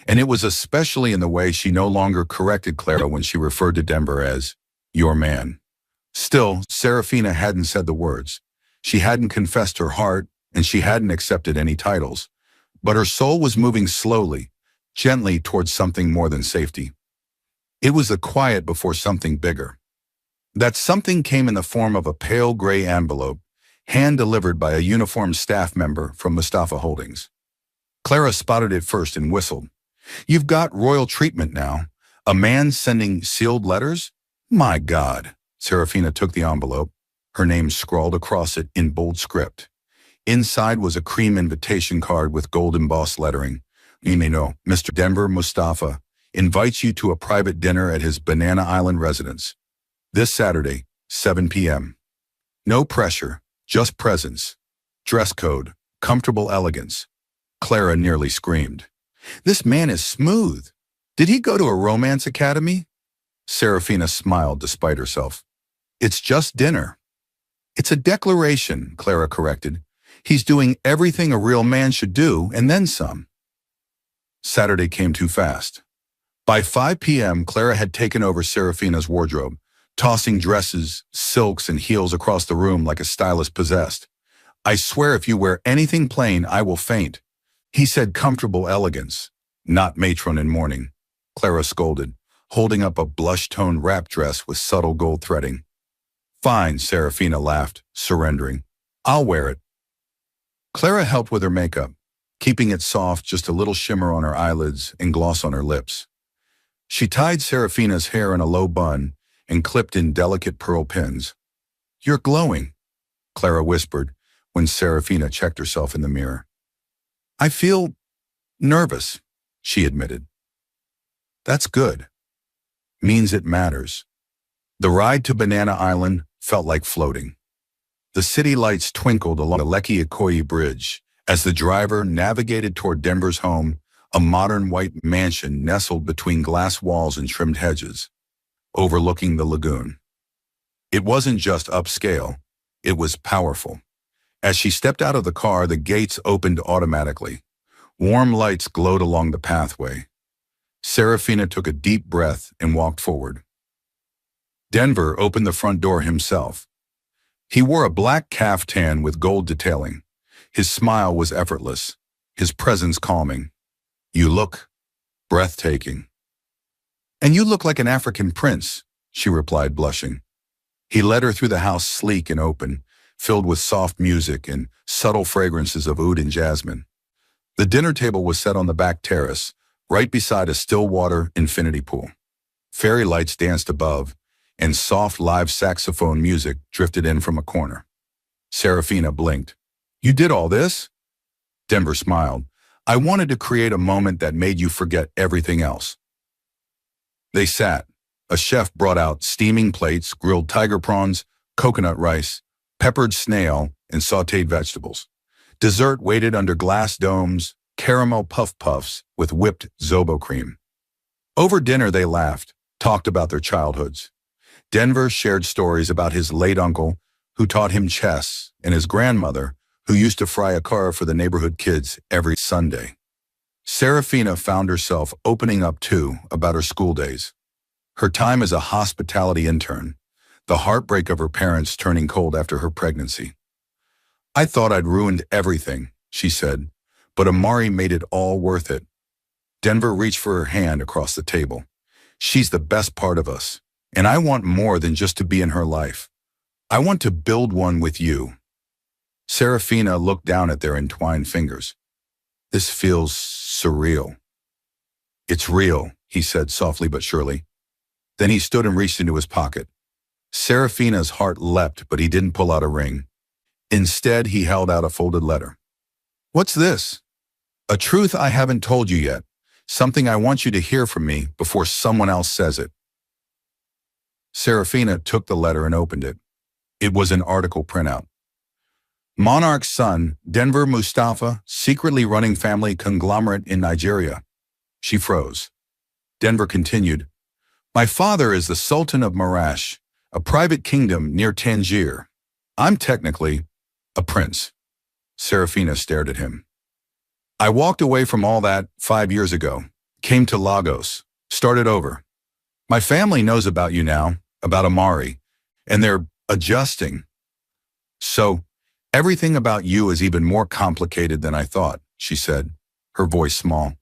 And it was especially in the way she no longer corrected Clara when she referred to Denver as "your man." Still, Seraphina hadn't said the words. She hadn't confessed her heart, and she hadn't accepted any titles. But her soul was moving slowly, gently towards something more than safety. It was the quiet before something bigger. That something came in the form of a pale gray envelope, hand-delivered by a uniformed staff member from Mustafa Holdings. Clara spotted it first and whistled. "You've got royal treatment now. A man sending sealed letters? My God." Seraphina took the envelope, her name scrawled across it in bold script. Inside was a cream invitation card with gold embossed lettering. "You may know, Mr. Denver Mustafa invites you to a private dinner at his Banana Island residence. This Saturday, 7 p.m. No pressure, just presence. Dress code, comfortable elegance." Clara nearly screamed. "This man is smooth. Did he go to a romance academy?" Seraphina smiled despite herself. "It's just dinner." "It's a declaration," Clara corrected. "He's doing everything a real man should do, and then some." Saturday came too fast. By 5 p.m., Clara had taken over Seraphina's wardrobe, tossing dresses, silks, and heels across the room like a stylist possessed. "I swear if you wear anything plain, I will faint," he said. "Comfortable elegance, not matron in mourning," Clara scolded, holding up a blush-toned wrap dress with subtle gold threading. "Fine," Seraphina laughed, surrendering. "I'll wear it." Clara helped with her makeup, keeping it soft, just a little shimmer on her eyelids and gloss on her lips. She tied Seraphina's hair in a low bun and clipped in delicate pearl pins. "You're glowing," Clara whispered when Seraphina checked herself in the mirror. "I feel nervous," she admitted. "That's good. Means it matters." The ride to Banana Island felt like floating. The city lights twinkled along the Lekki Ikoyi Bridge as the driver navigated toward Denver's home, a modern white mansion nestled between glass walls and trimmed hedges, overlooking the lagoon. It wasn't just upscale, it was powerful. As she stepped out of the car, the gates opened automatically. Warm lights glowed along the pathway. Seraphina took a deep breath and walked forward. Denver opened the front door himself. He wore a black caftan with gold detailing. His smile was effortless, his presence calming. "You look breathtaking." "And you look like an African prince," she replied, blushing. He led her through the house, sleek and open, filled with soft music and subtle fragrances of oud and jasmine. The dinner table was set on the back terrace, right beside a still-water infinity pool. Fairy lights danced above, and soft live saxophone music drifted in from a corner. Seraphina blinked. "You did all this?" Denver smiled. "I wanted to create a moment that made you forget everything else." They sat. A chef brought out steaming plates, grilled tiger prawns, coconut rice, peppered snail, and sautéed vegetables. Dessert waited under glass domes, caramel puff-puffs with whipped zobo cream. Over dinner they laughed, talked about their childhoods. Denver shared stories about his late uncle, who taught him chess, and his grandmother, who used to fry a car for the neighborhood kids every Sunday. Seraphina found herself opening up too about her school days. Her time as a hospitality intern, the heartbreak of her parents turning cold after her pregnancy. "I thought I'd ruined everything," she said, "but Amari made it all worth it." Denver reached for her hand across the table. "She's the best part of us, and I want more than just to be in her life. I want to build one with you." Seraphina looked down at their entwined fingers. "This feels surreal." "It's real," he said softly but surely. Then he stood and reached into his pocket. Seraphina's heart leapt, but he didn't pull out a ring. Instead, he held out a folded letter. "What's this?" "A truth I haven't told you yet. Something I want you to hear from me before someone else says it." Seraphina took the letter and opened it. It was an article printout. "Monarch's son, Denver Mustafa, secretly running family conglomerate in Nigeria." She froze. Denver continued, "My father is the Sultan of Marash, a private kingdom near Tangier. I'm technically a prince." Seraphina stared at him. "I walked away from all that 5 years ago, came to Lagos, started over. My family knows about you now, about Amari, and they're adjusting. So, everything about you is even more complicated than I thought," she said, her voice small.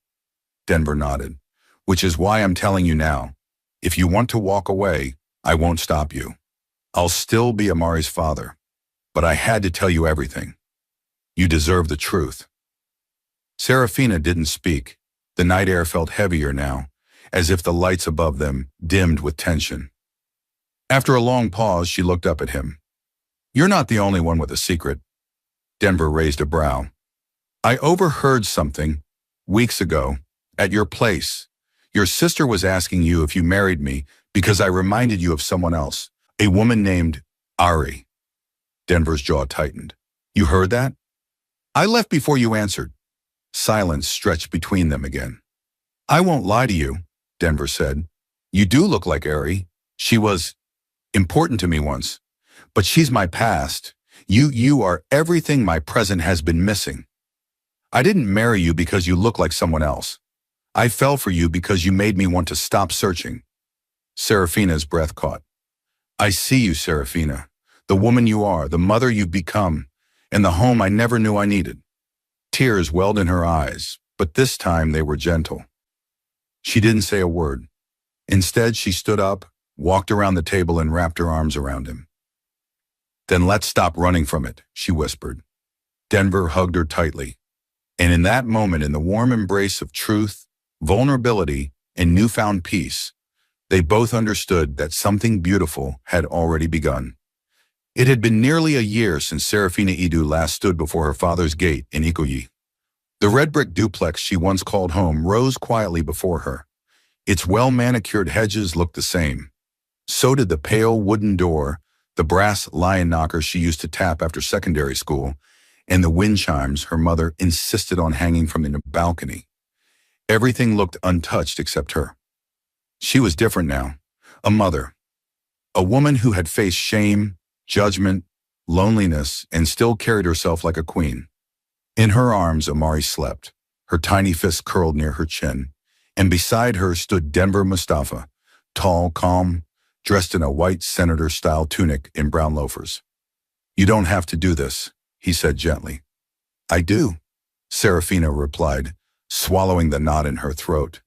Denver nodded. "Which is why I'm telling you now. If you want to walk away, I won't stop you. I'll still be Amari's father. But I had to tell you everything. You deserve the truth." Seraphina didn't speak. The night air felt heavier now, as if the lights above them dimmed with tension. After a long pause, she looked up at him. "You're not the only one with a secret." Denver raised a brow. "I overheard something weeks ago at your place. Your sister was asking you if you married me because I reminded you of someone else, a woman named Ari." Denver's jaw tightened. "You heard that?" "I left before you answered." Silence stretched between them again. "I won't lie to you," Denver said. "You do look like Ari. She was important to me once. But she's my past. You are everything my present has been missing. I didn't marry you because you look like someone else. I fell for you because you made me want to stop searching. Seraphina's breath caught. I see you, Seraphina. The woman you are, the mother you've become, and the home I never knew I needed. Tears welled in her eyes, but this time they were gentle. She didn't say a word. Instead, she stood up, walked around the table and wrapped her arms around him. Then let's stop running from it, she whispered. Denver hugged her tightly. And in that moment, in the warm embrace of truth, vulnerability, and newfound peace, they both understood that something beautiful had already begun. It had been nearly a year since Seraphina Idu last stood before her father's gate in Ikoyi. The red brick duplex she once called home rose quietly before her. Its well-manicured hedges looked the same. So did the pale wooden door, the brass lion knocker she used to tap after secondary school, and the wind chimes her mother insisted on hanging from the balcony. Everything looked untouched except her. She was different now, a mother, a woman who had faced shame, judgment, loneliness, and still carried herself like a queen. In her arms, Amari slept, her tiny fist curled near her chin, and beside her stood Denver Mustafa, tall, calm, dressed in a white senator-style tunic and brown loafers. You don't have to do this, he said gently. I do, Seraphina replied, swallowing the knot in her throat.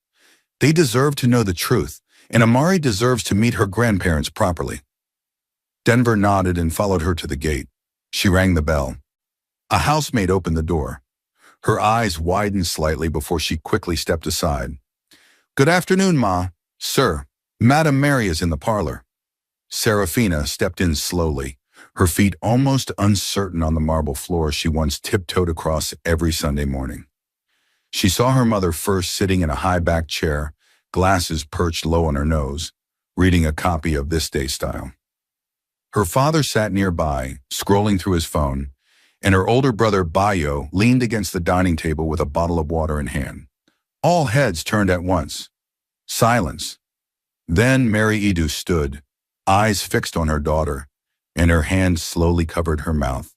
They deserve to know the truth, and Amari deserves to meet her grandparents properly. Denver nodded and followed her to the gate. She rang the bell. A housemaid opened the door. Her eyes widened slightly before she quickly stepped aside. Good afternoon, Ma. Sir, Madam Mary is in the parlor. Seraphina stepped in slowly, her feet almost uncertain on the marble floor she once tiptoed across every Sunday morning. She saw her mother first sitting in a high-backed chair, glasses perched low on her nose, reading a copy of This Day Style. Her father sat nearby, scrolling through his phone, and her older brother, Bayo, leaned against the dining table with a bottle of water in hand. All heads turned at once. Silence. Then Mary Idu stood, eyes fixed on her daughter, and her hand slowly covered her mouth.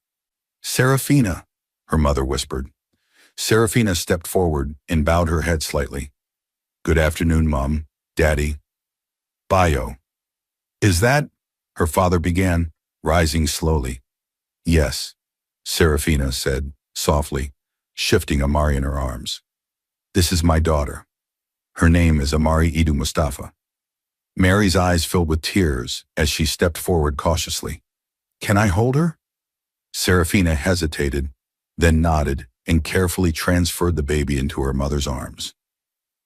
Seraphina, her mother whispered. Seraphina stepped forward and bowed her head slightly. Good afternoon, Mom, Daddy. Bayo. Is that? Her father began, rising slowly. Yes, Seraphina said, softly, shifting Amari in her arms. This is my daughter. Her name is Amari Idu Mustafa. Mary's eyes filled with tears as she stepped forward cautiously. Can I hold her? Seraphina hesitated, then nodded and carefully transferred the baby into her mother's arms.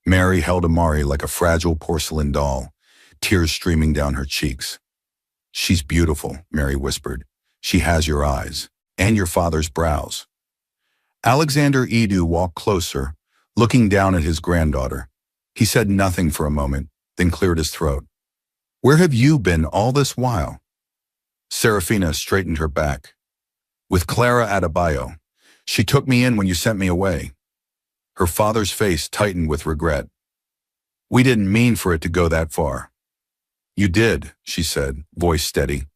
Mary held Amari like a fragile porcelain doll, tears streaming down her cheeks. She's beautiful, Mary whispered. She has your eyes, and your father's brows. Alexander Idu walked closer, looking down at his granddaughter. He said nothing for a moment, then cleared his throat. Where have you been all this while? Seraphina straightened her back. With Clara Adebayo. She took me in when you sent me away. Her father's face tightened with regret. We didn't mean for it to go that far. You did, she said, voice steady.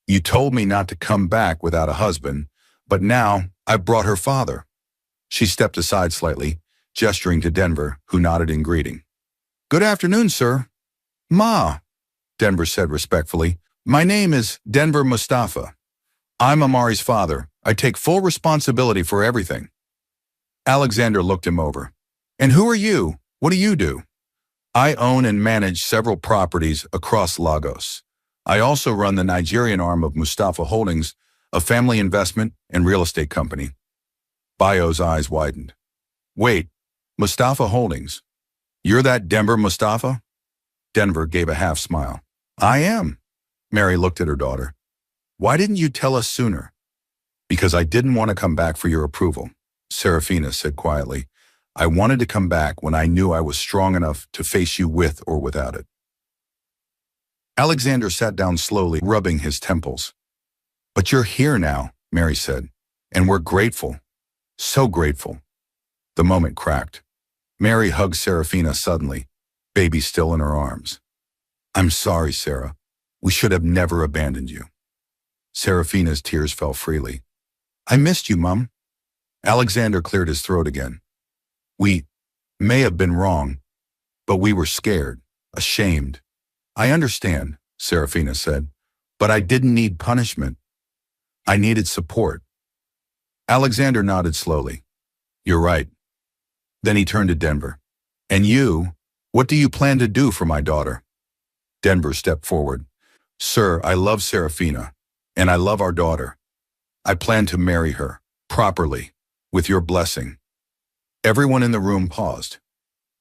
You told me not to come back without a husband, but now I've brought her father. She stepped aside slightly, gesturing to Denver, who nodded in greeting. Good afternoon, sir. Ma, Denver said respectfully. My name is Denver Mustafa. I'm Amari's father. I take full responsibility for everything. Alexander looked him over. And who are you? What do you do? I own and manage several properties across Lagos. I also run the Nigerian arm of Mustafa Holdings, a family investment and real estate company. Bayo's eyes widened. Wait, Mustafa Holdings? You're that Denver Mustafa? Denver gave a half smile. I am. Mary looked at her daughter. Why didn't you tell us sooner? Because I didn't want to come back for your approval, Seraphina said quietly. I wanted to come back when I knew I was strong enough to face you with or without it. Alexander sat down slowly, rubbing his temples. But you're here now, Mary said, and we're grateful. So grateful. The moment cracked. Mary hugged Seraphina suddenly, baby still in her arms. I'm sorry, Sarah. We should have never abandoned you. Seraphina's tears fell freely. I missed you, Mum. Alexander cleared his throat again. may have been wrong, but we were scared, ashamed. I understand, Seraphina said, but I didn't need punishment. I needed support. Alexander nodded slowly. You're right. Then he turned to Denver. And you, what do you plan to do for my daughter? Denver stepped forward. Sir, I love Seraphina, and I love our daughter. I plan to marry her, properly, with your blessing. Everyone in the room paused.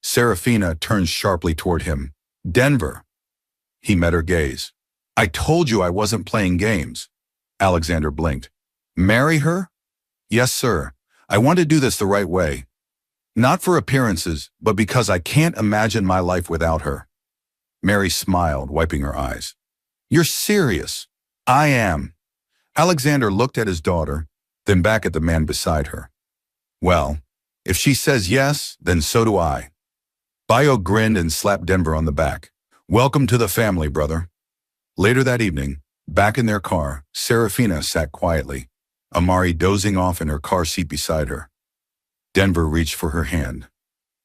Seraphina turned sharply toward him. Denver. He met her gaze. I told you I wasn't playing games. Alexander blinked. Marry her? Yes, sir. I want to do this the right way. Not for appearances, but because I can't imagine my life without her. Mary smiled, wiping her eyes. You're serious. I am. Alexander looked at his daughter, then back at the man beside her. Well, if she says yes, then so do I. Bayo grinned and slapped Denver on the back. Welcome to the family, brother. Later that evening, back in their car, Seraphina sat quietly, Amari dozing off in her car seat beside her. Denver reached for her hand.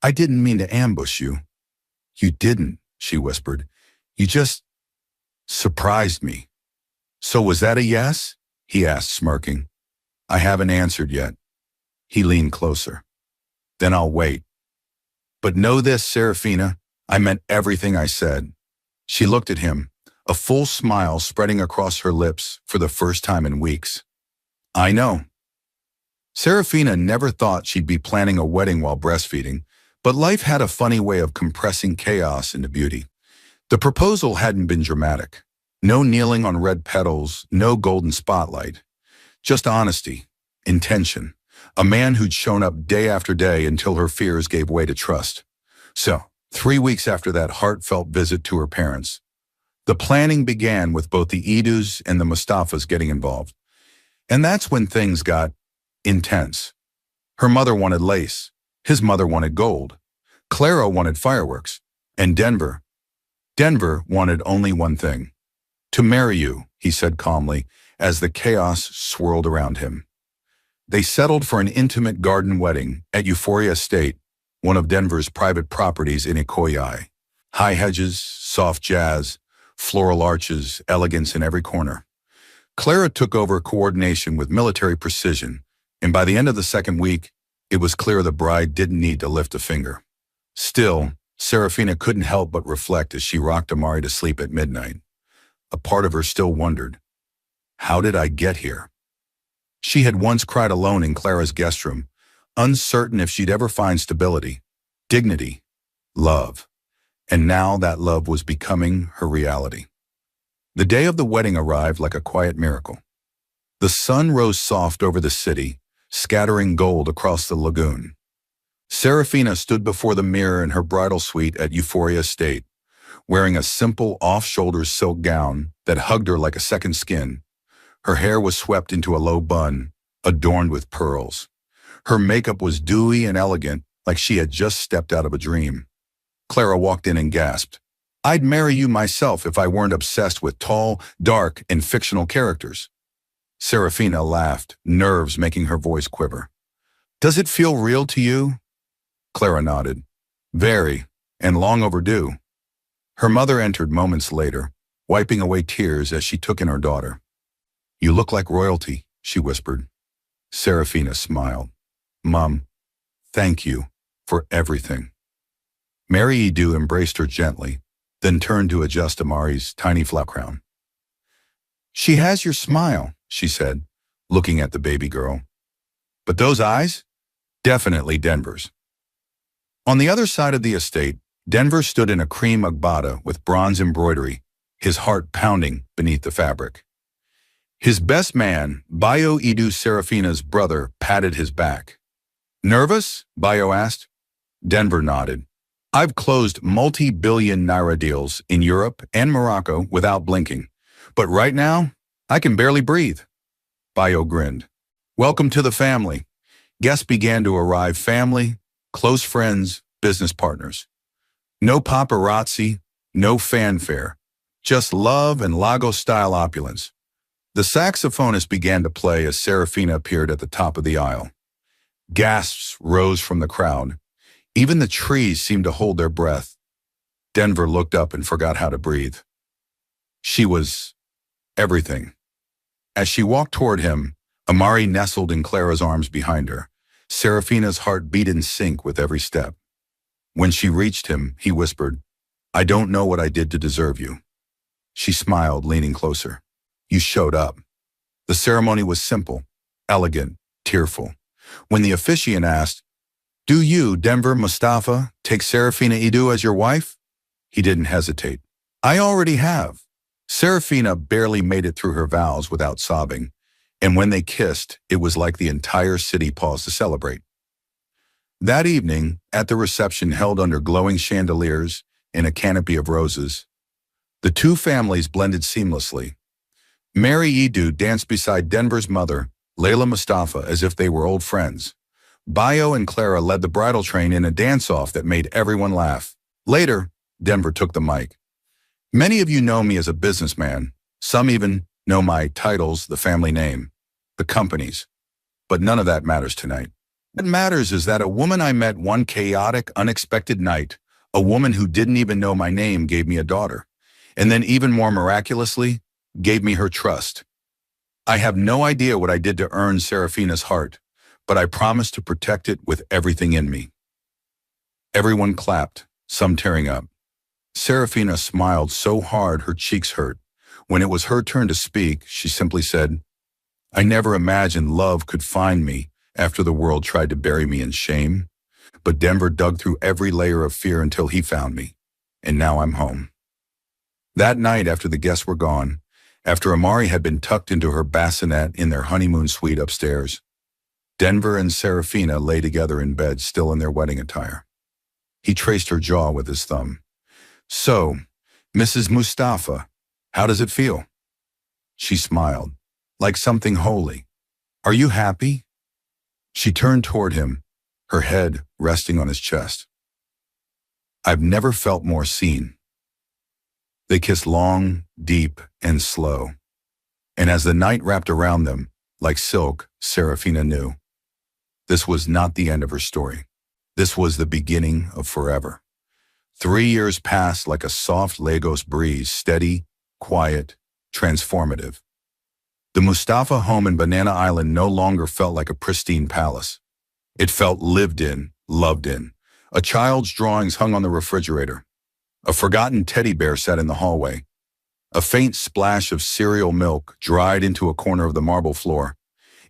I didn't mean to ambush you. You didn't, she whispered. You just surprised me. So was that a yes? He asked, smirking. I haven't answered yet. He leaned closer. Then I'll wait. But know this, Seraphina, I meant everything I said. She looked at him, a full smile spreading across her lips for the first time in weeks. I know. Seraphina never thought she'd be planning a wedding while breastfeeding, but life had a funny way of compressing chaos into beauty. The proposal hadn't been dramatic. No kneeling on red petals, no golden spotlight. Just honesty, intention. A man who'd shown up day after day until her fears gave way to trust. So, 3 weeks after that heartfelt visit to her parents, the planning began with both the Idus and the Mustafas getting involved. And that's when things got intense. Her mother wanted lace. His mother wanted gold. Clara wanted fireworks. And Denver wanted only one thing. To marry you, he said calmly, as the chaos swirled around him. They settled for an intimate garden wedding at Euphoria Estate, one of Denver's private properties in Ikoyi. High hedges, soft jazz, floral arches, elegance in every corner. Clara took over coordination with military precision, and by the end of the second week, it was clear the bride didn't need to lift a finger. Still, Seraphina couldn't help but reflect as she rocked Amari to sleep at midnight. A part of her still wondered, how did I get here? She had once cried alone in Clara's guest room, uncertain if she'd ever find stability, dignity, love. And now that love was becoming her reality. The day of the wedding arrived like a quiet miracle. The sun rose soft over the city, scattering gold across the lagoon. Seraphina stood before the mirror in her bridal suite at Euphoria Estate, wearing a simple off-shoulder silk gown that hugged her like a second skin. Her hair was swept into a low bun, adorned with pearls. Her makeup was dewy and elegant, like she had just stepped out of a dream. Clara walked in and gasped. I'd marry you myself if I weren't obsessed with tall, dark, and fictional characters. Seraphina laughed, nerves making her voice quiver. Does it feel real to you? Clara nodded. Very, and long overdue. Her mother entered moments later, wiping away tears as she took in her daughter. You look like royalty, she whispered. Seraphina smiled. Mom, thank you for everything. Mary Idu embraced her gently, then turned to adjust Amari's tiny flower crown. She has your smile, she said, looking at the baby girl. But those eyes? Definitely Denver's. On the other side of the estate, Denver stood in a cream agbada with bronze embroidery, his heart pounding beneath the fabric. His best man, Bayo Idu Seraphina's brother, patted his back. Nervous? Bayo asked. Denver nodded. I've closed multi-billion naira deals in Europe and Morocco without blinking. But right now, I can barely breathe. Bayo grinned. Welcome to the family. Guests began to arrive, family, close friends, business partners. No paparazzi, no fanfare, just love and Lagos-style opulence. The saxophonist began to play as Seraphina appeared at the top of the aisle. Gasps rose from the crowd. Even the trees seemed to hold their breath. Denver looked up and forgot how to breathe. She was everything. As she walked toward him, Amari nestled in Clara's arms behind her. Seraphina's heart beat in sync with every step. When she reached him, he whispered, "I don't know what I did to deserve you." She smiled, leaning closer. "You showed up." The ceremony was simple, elegant, tearful. When the officiant asked, "Do you, Denver Mustafa, take Seraphina Idu as your wife?" he didn't hesitate. "I already have." Seraphina barely made it through her vows without sobbing, and when they kissed, it was like the entire city paused to celebrate. That evening, at the reception held under glowing chandeliers in a canopy of roses, the two families blended seamlessly. Mary Idu danced beside Denver's mother, Layla Mustafa, as if they were old friends. Bayo and Clara led the bridal train in a dance-off that made everyone laugh. Later, Denver took the mic. "Many of you know me as a businessman. Some even know my titles, the family name, the companies. But none of that matters tonight. What matters is that a woman I met one chaotic, unexpected night, a woman who didn't even know my name, gave me a daughter. And then even more miraculously, gave me her trust. I have no idea what I did to earn Seraphina's heart, but I promise to protect it with everything in me." Everyone clapped, some tearing up. Seraphina smiled so hard her cheeks hurt. When it was her turn to speak, she simply said, "I never imagined love could find me after the world tried to bury me in shame. But Denver dug through every layer of fear until he found me, and now I'm home." That night, after the guests were gone, after Amari had been tucked into her bassinet in their honeymoon suite upstairs, Denver and Seraphina lay together in bed, still in their wedding attire. He traced her jaw with his thumb. "So, Mrs. Mustafa, how does it feel?" She smiled, like something holy. "Are you happy?" She turned toward him, her head resting on his chest. "I've never felt more seen." They kissed long, deep, and slow. And as the night wrapped around them, like silk, Seraphina knew. This was not the end of her story. This was the beginning of forever. 3 years passed like a soft Lagos breeze, steady, quiet, transformative. The Mustafa home in Banana Island no longer felt like a pristine palace. It felt lived in, loved in. A child's drawings hung on the refrigerator. A forgotten teddy bear sat in the hallway. A faint splash of cereal milk dried into a corner of the marble floor.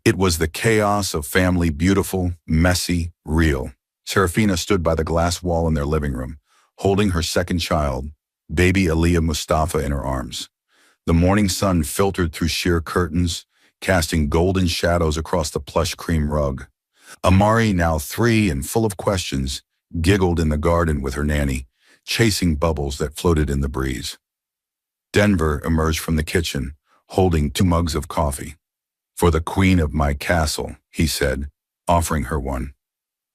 It was the chaos of family, beautiful, messy, real. Seraphina stood by the glass wall in their living room, holding her second child, baby Aliyah Mustafa, in her arms. The morning sun filtered through sheer curtains, casting golden shadows across the plush cream rug. Amari, now 3 and full of questions, giggled in the garden with her nanny, chasing bubbles that floated in the breeze. Denver emerged from the kitchen, holding 2 mugs of coffee. "For the queen of my castle," he said, offering her one.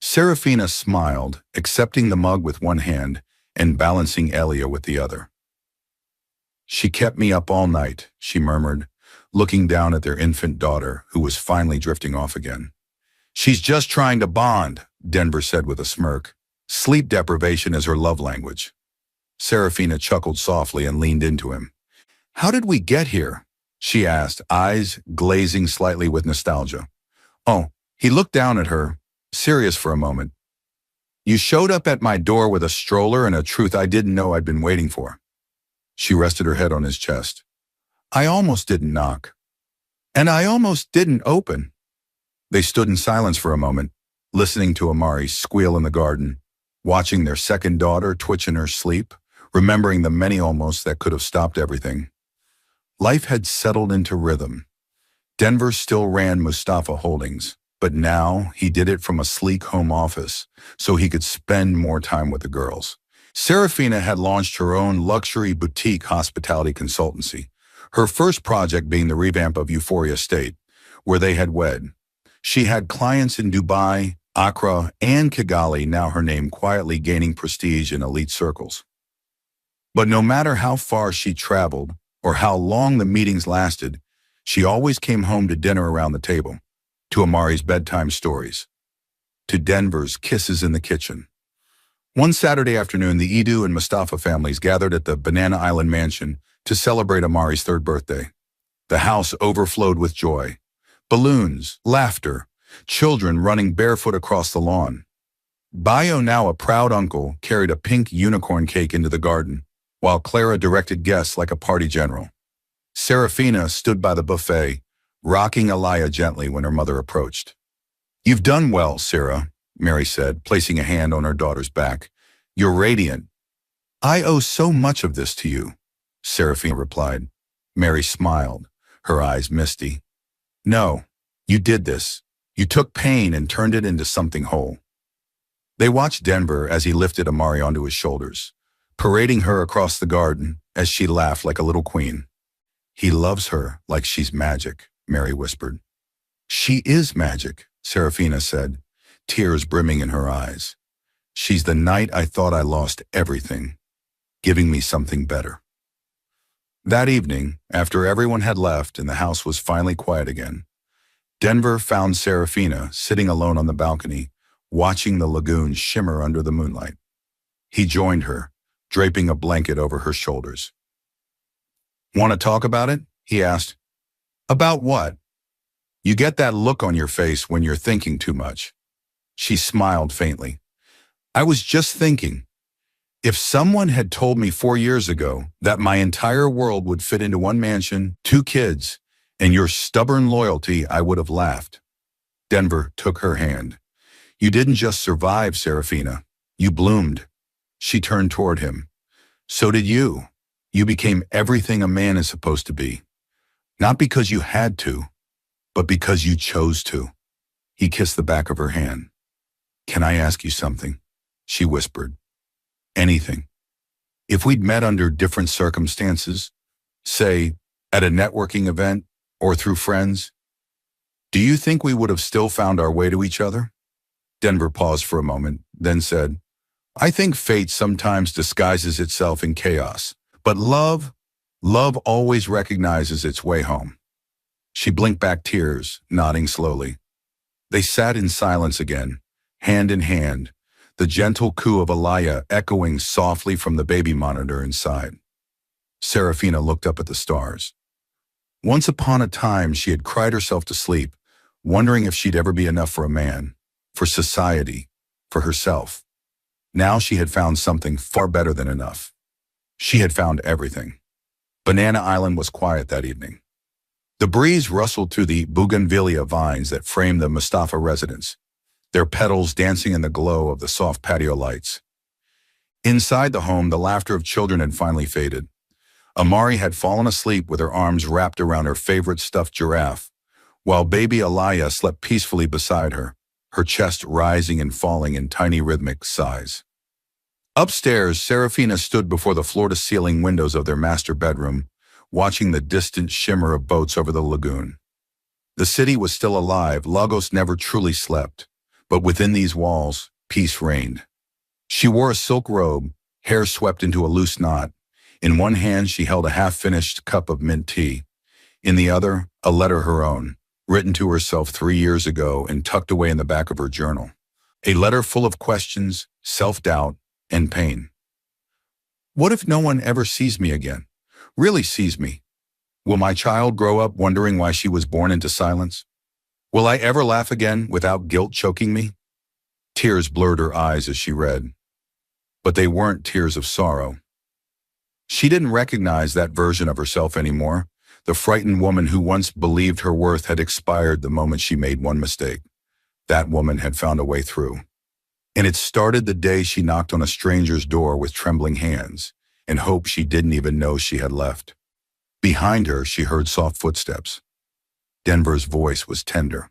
Seraphina smiled, accepting the mug with one hand and balancing Elia with the other. "She kept me up all night," she murmured, looking down at their infant daughter, who was finally drifting off again. "She's just trying to bond," Denver said with a smirk. "Sleep deprivation is her love language." Seraphina chuckled softly and leaned into him. "How did we get here?" she asked, eyes glazing slightly with nostalgia. "Oh," he looked down at her, serious for a moment. "You showed up at my door with a stroller and a truth I didn't know I'd been waiting for." She rested her head on his chest. "I almost didn't knock. And I almost didn't open." They stood in silence for a moment, listening to Amari squeal in the garden, watching their second daughter twitch in her sleep, remembering the many almosts that could have stopped everything. Life had settled into rhythm. Denver still ran Mustafa Holdings, but now he did it from a sleek home office so he could spend more time with the girls. Seraphina had launched her own luxury boutique hospitality consultancy, her first project being the revamp of Euphoria State, where they had wed. She had clients in Dubai, Accra, and Kigali, now her name quietly gaining prestige in elite circles. But no matter how far she traveled or how long the meetings lasted, she always came home to dinner around the table, to Amari's bedtime stories, to Denver's kisses in the kitchen. One Saturday afternoon, the Idu and Mustafa families gathered at the Banana Island mansion to celebrate Amari's third birthday. The house overflowed with joy. Balloons, laughter, children running barefoot across the lawn. Bayo, now a proud uncle, carried a pink unicorn cake into the garden, while Clara directed guests like a party general. Seraphina stood by the buffet, rocking Alaya gently when her mother approached. "You've done well, Sarah," Mary said, placing a hand on her daughter's back. "You're radiant." "I owe so much of this to you," Seraphina replied. Mary smiled, her eyes misty. "No, you did this. You took pain and turned it into something whole." They watched Denver as he lifted Amari onto his shoulders, parading her across the garden as she laughed like a little queen. "He loves her like she's magic," Mary whispered. "She is magic," Seraphina said, tears brimming in her eyes. "She's the night I thought I lost everything, giving me something better." That evening, after everyone had left and the house was finally quiet again, Denver found Seraphina sitting alone on the balcony, watching the lagoon shimmer under the moonlight. He joined her, draping a blanket over her shoulders. "Want to talk about it?" he asked. "About what?" "You get that look on your face when you're thinking too much." She smiled faintly. "I was just thinking, if someone had told me 4 years ago that my entire world would fit into one mansion, 2 kids, and your stubborn loyalty, I would have laughed." Denver took her hand. "You didn't just survive, Seraphina. You bloomed." She turned toward him. "So did you. You became everything a man is supposed to be. Not because you had to, but because you chose to." He kissed the back of her hand. "Can I ask you something?" she whispered. "Anything. If we'd met under different circumstances, say, at a networking event or through friends, do you think we would have still found our way to each other?" Denver paused for a moment, then said, "I think fate sometimes disguises itself in chaos, but love always recognizes its way home." She blinked back tears, nodding slowly. They sat in silence again, hand in hand, the gentle coo of Alaya echoing softly from the baby monitor inside. Seraphina looked up at the stars. Once upon a time, she had cried herself to sleep, wondering if she'd ever be enough for a man, for society, for herself. Now she had found something far better than enough. She had found everything. Banana Island was quiet that evening. The breeze rustled through the bougainvillea vines that framed the Mustafa residence, their petals dancing in the glow of the soft patio lights. Inside the home, the laughter of children had finally faded. Amari had fallen asleep with her arms wrapped around her favorite stuffed giraffe, while baby Alaya slept peacefully beside her, her chest rising and falling in tiny rhythmic sighs. Upstairs, Seraphina stood before the floor-to-ceiling windows of their master bedroom, watching the distant shimmer of boats over the lagoon. The city was still alive. Lagos never truly slept, but within these walls, peace reigned. She wore a silk robe, hair swept into a loose knot. In one hand, she held a half-finished cup of mint tea. In the other, a letter her own, written to herself 3 years ago and tucked away in the back of her journal. A letter full of questions, self-doubt, and pain. What if no one ever sees me again? Really sees me? Will my child grow up wondering why she was born into silence? Will I ever laugh again without guilt choking me? Tears blurred her eyes as she read. But they weren't tears of sorrow. She didn't recognize that version of herself anymore. The frightened woman who once believed her worth had expired the moment she made one mistake. That woman had found a way through. And it started the day she knocked on a stranger's door with trembling hands and hope she didn't even know she had left. Behind her, she heard soft footsteps. Denver's voice was tender.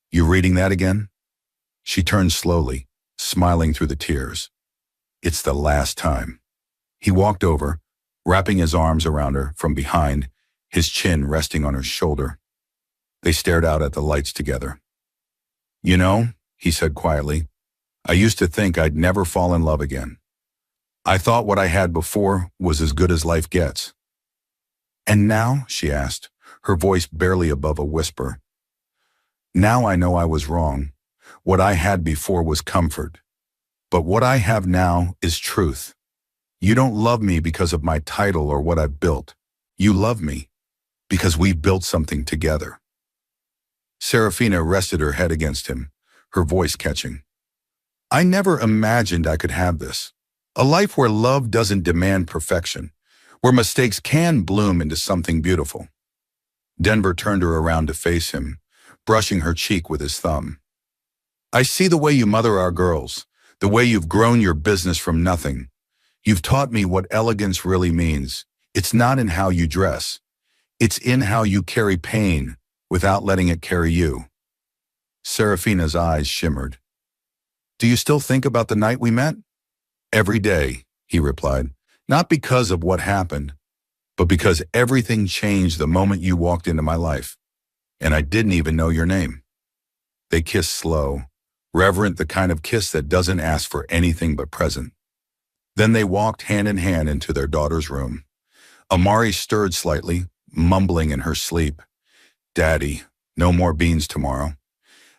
"You reading that again?" She turned slowly, smiling through the tears. "It's the last time." He walked over, wrapping his arms around her from behind, his chin resting on her shoulder. They stared out at the lights together. "You know," he said quietly, "I used to think I'd never fall in love again. I thought what I had before was as good as life gets." "And now?" she asked, her voice barely above a whisper. "Now I know I was wrong. What I had before was comfort. But what I have now is truth. You don't love me because of my title or what I've built. You love me because we've built something together. Seraphina rested her head against him, her voice catching. I never imagined I could have this. A life where love doesn't demand perfection, where mistakes can bloom into something beautiful. Denver turned her around to face him, brushing her cheek with his thumb. I see the way you mother our girls, the way you've grown your business from nothing. You've taught me what elegance really means. It's not in how you dress. It's in how you carry pain without letting it carry you. Seraphina's eyes shimmered. Do you still think about the night we met? Every day, he replied, not because of what happened, but because everything changed the moment you walked into my life, and I didn't even know your name. They kissed slow, reverent, the kind of kiss that doesn't ask for anything but present. Then they walked hand in hand into their daughter's room. Amari stirred slightly, mumbling in her sleep. Daddy, no more beans tomorrow.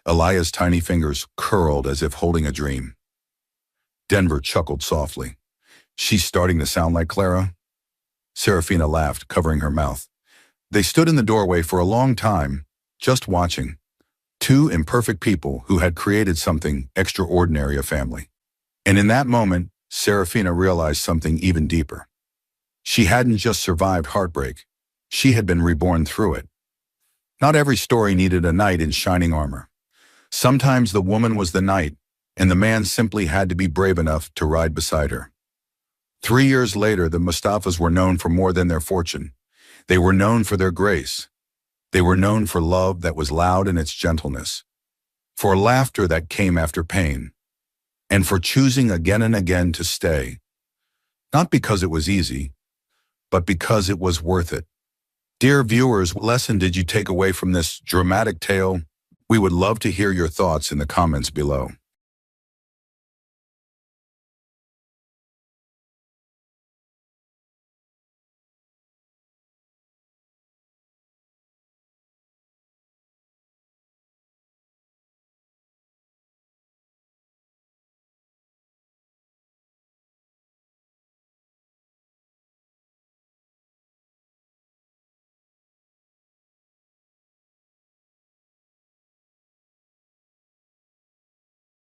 Elia's tiny fingers curled as if holding a dream. Denver chuckled softly. She's starting to sound like Clara. Seraphina laughed, covering her mouth. They stood in the doorway for a long time, just watching. Two imperfect people who had created something extraordinary, a family. And in that moment, Seraphina realized something even deeper. She hadn't just survived heartbreak. She had been reborn through it. Not every story needed a knight in shining armor. Sometimes the woman was the knight, and the man simply had to be brave enough to ride beside her. 3 years later, the Mustafas were known for more than their fortune. They were known for their grace. They were known for love that was loud in its gentleness, for laughter that came after pain, and for choosing again and again to stay. Not because it was easy, but because it was worth it. Dear viewers, what lesson did you take away from this dramatic tale? We would love to hear your thoughts in the comments below.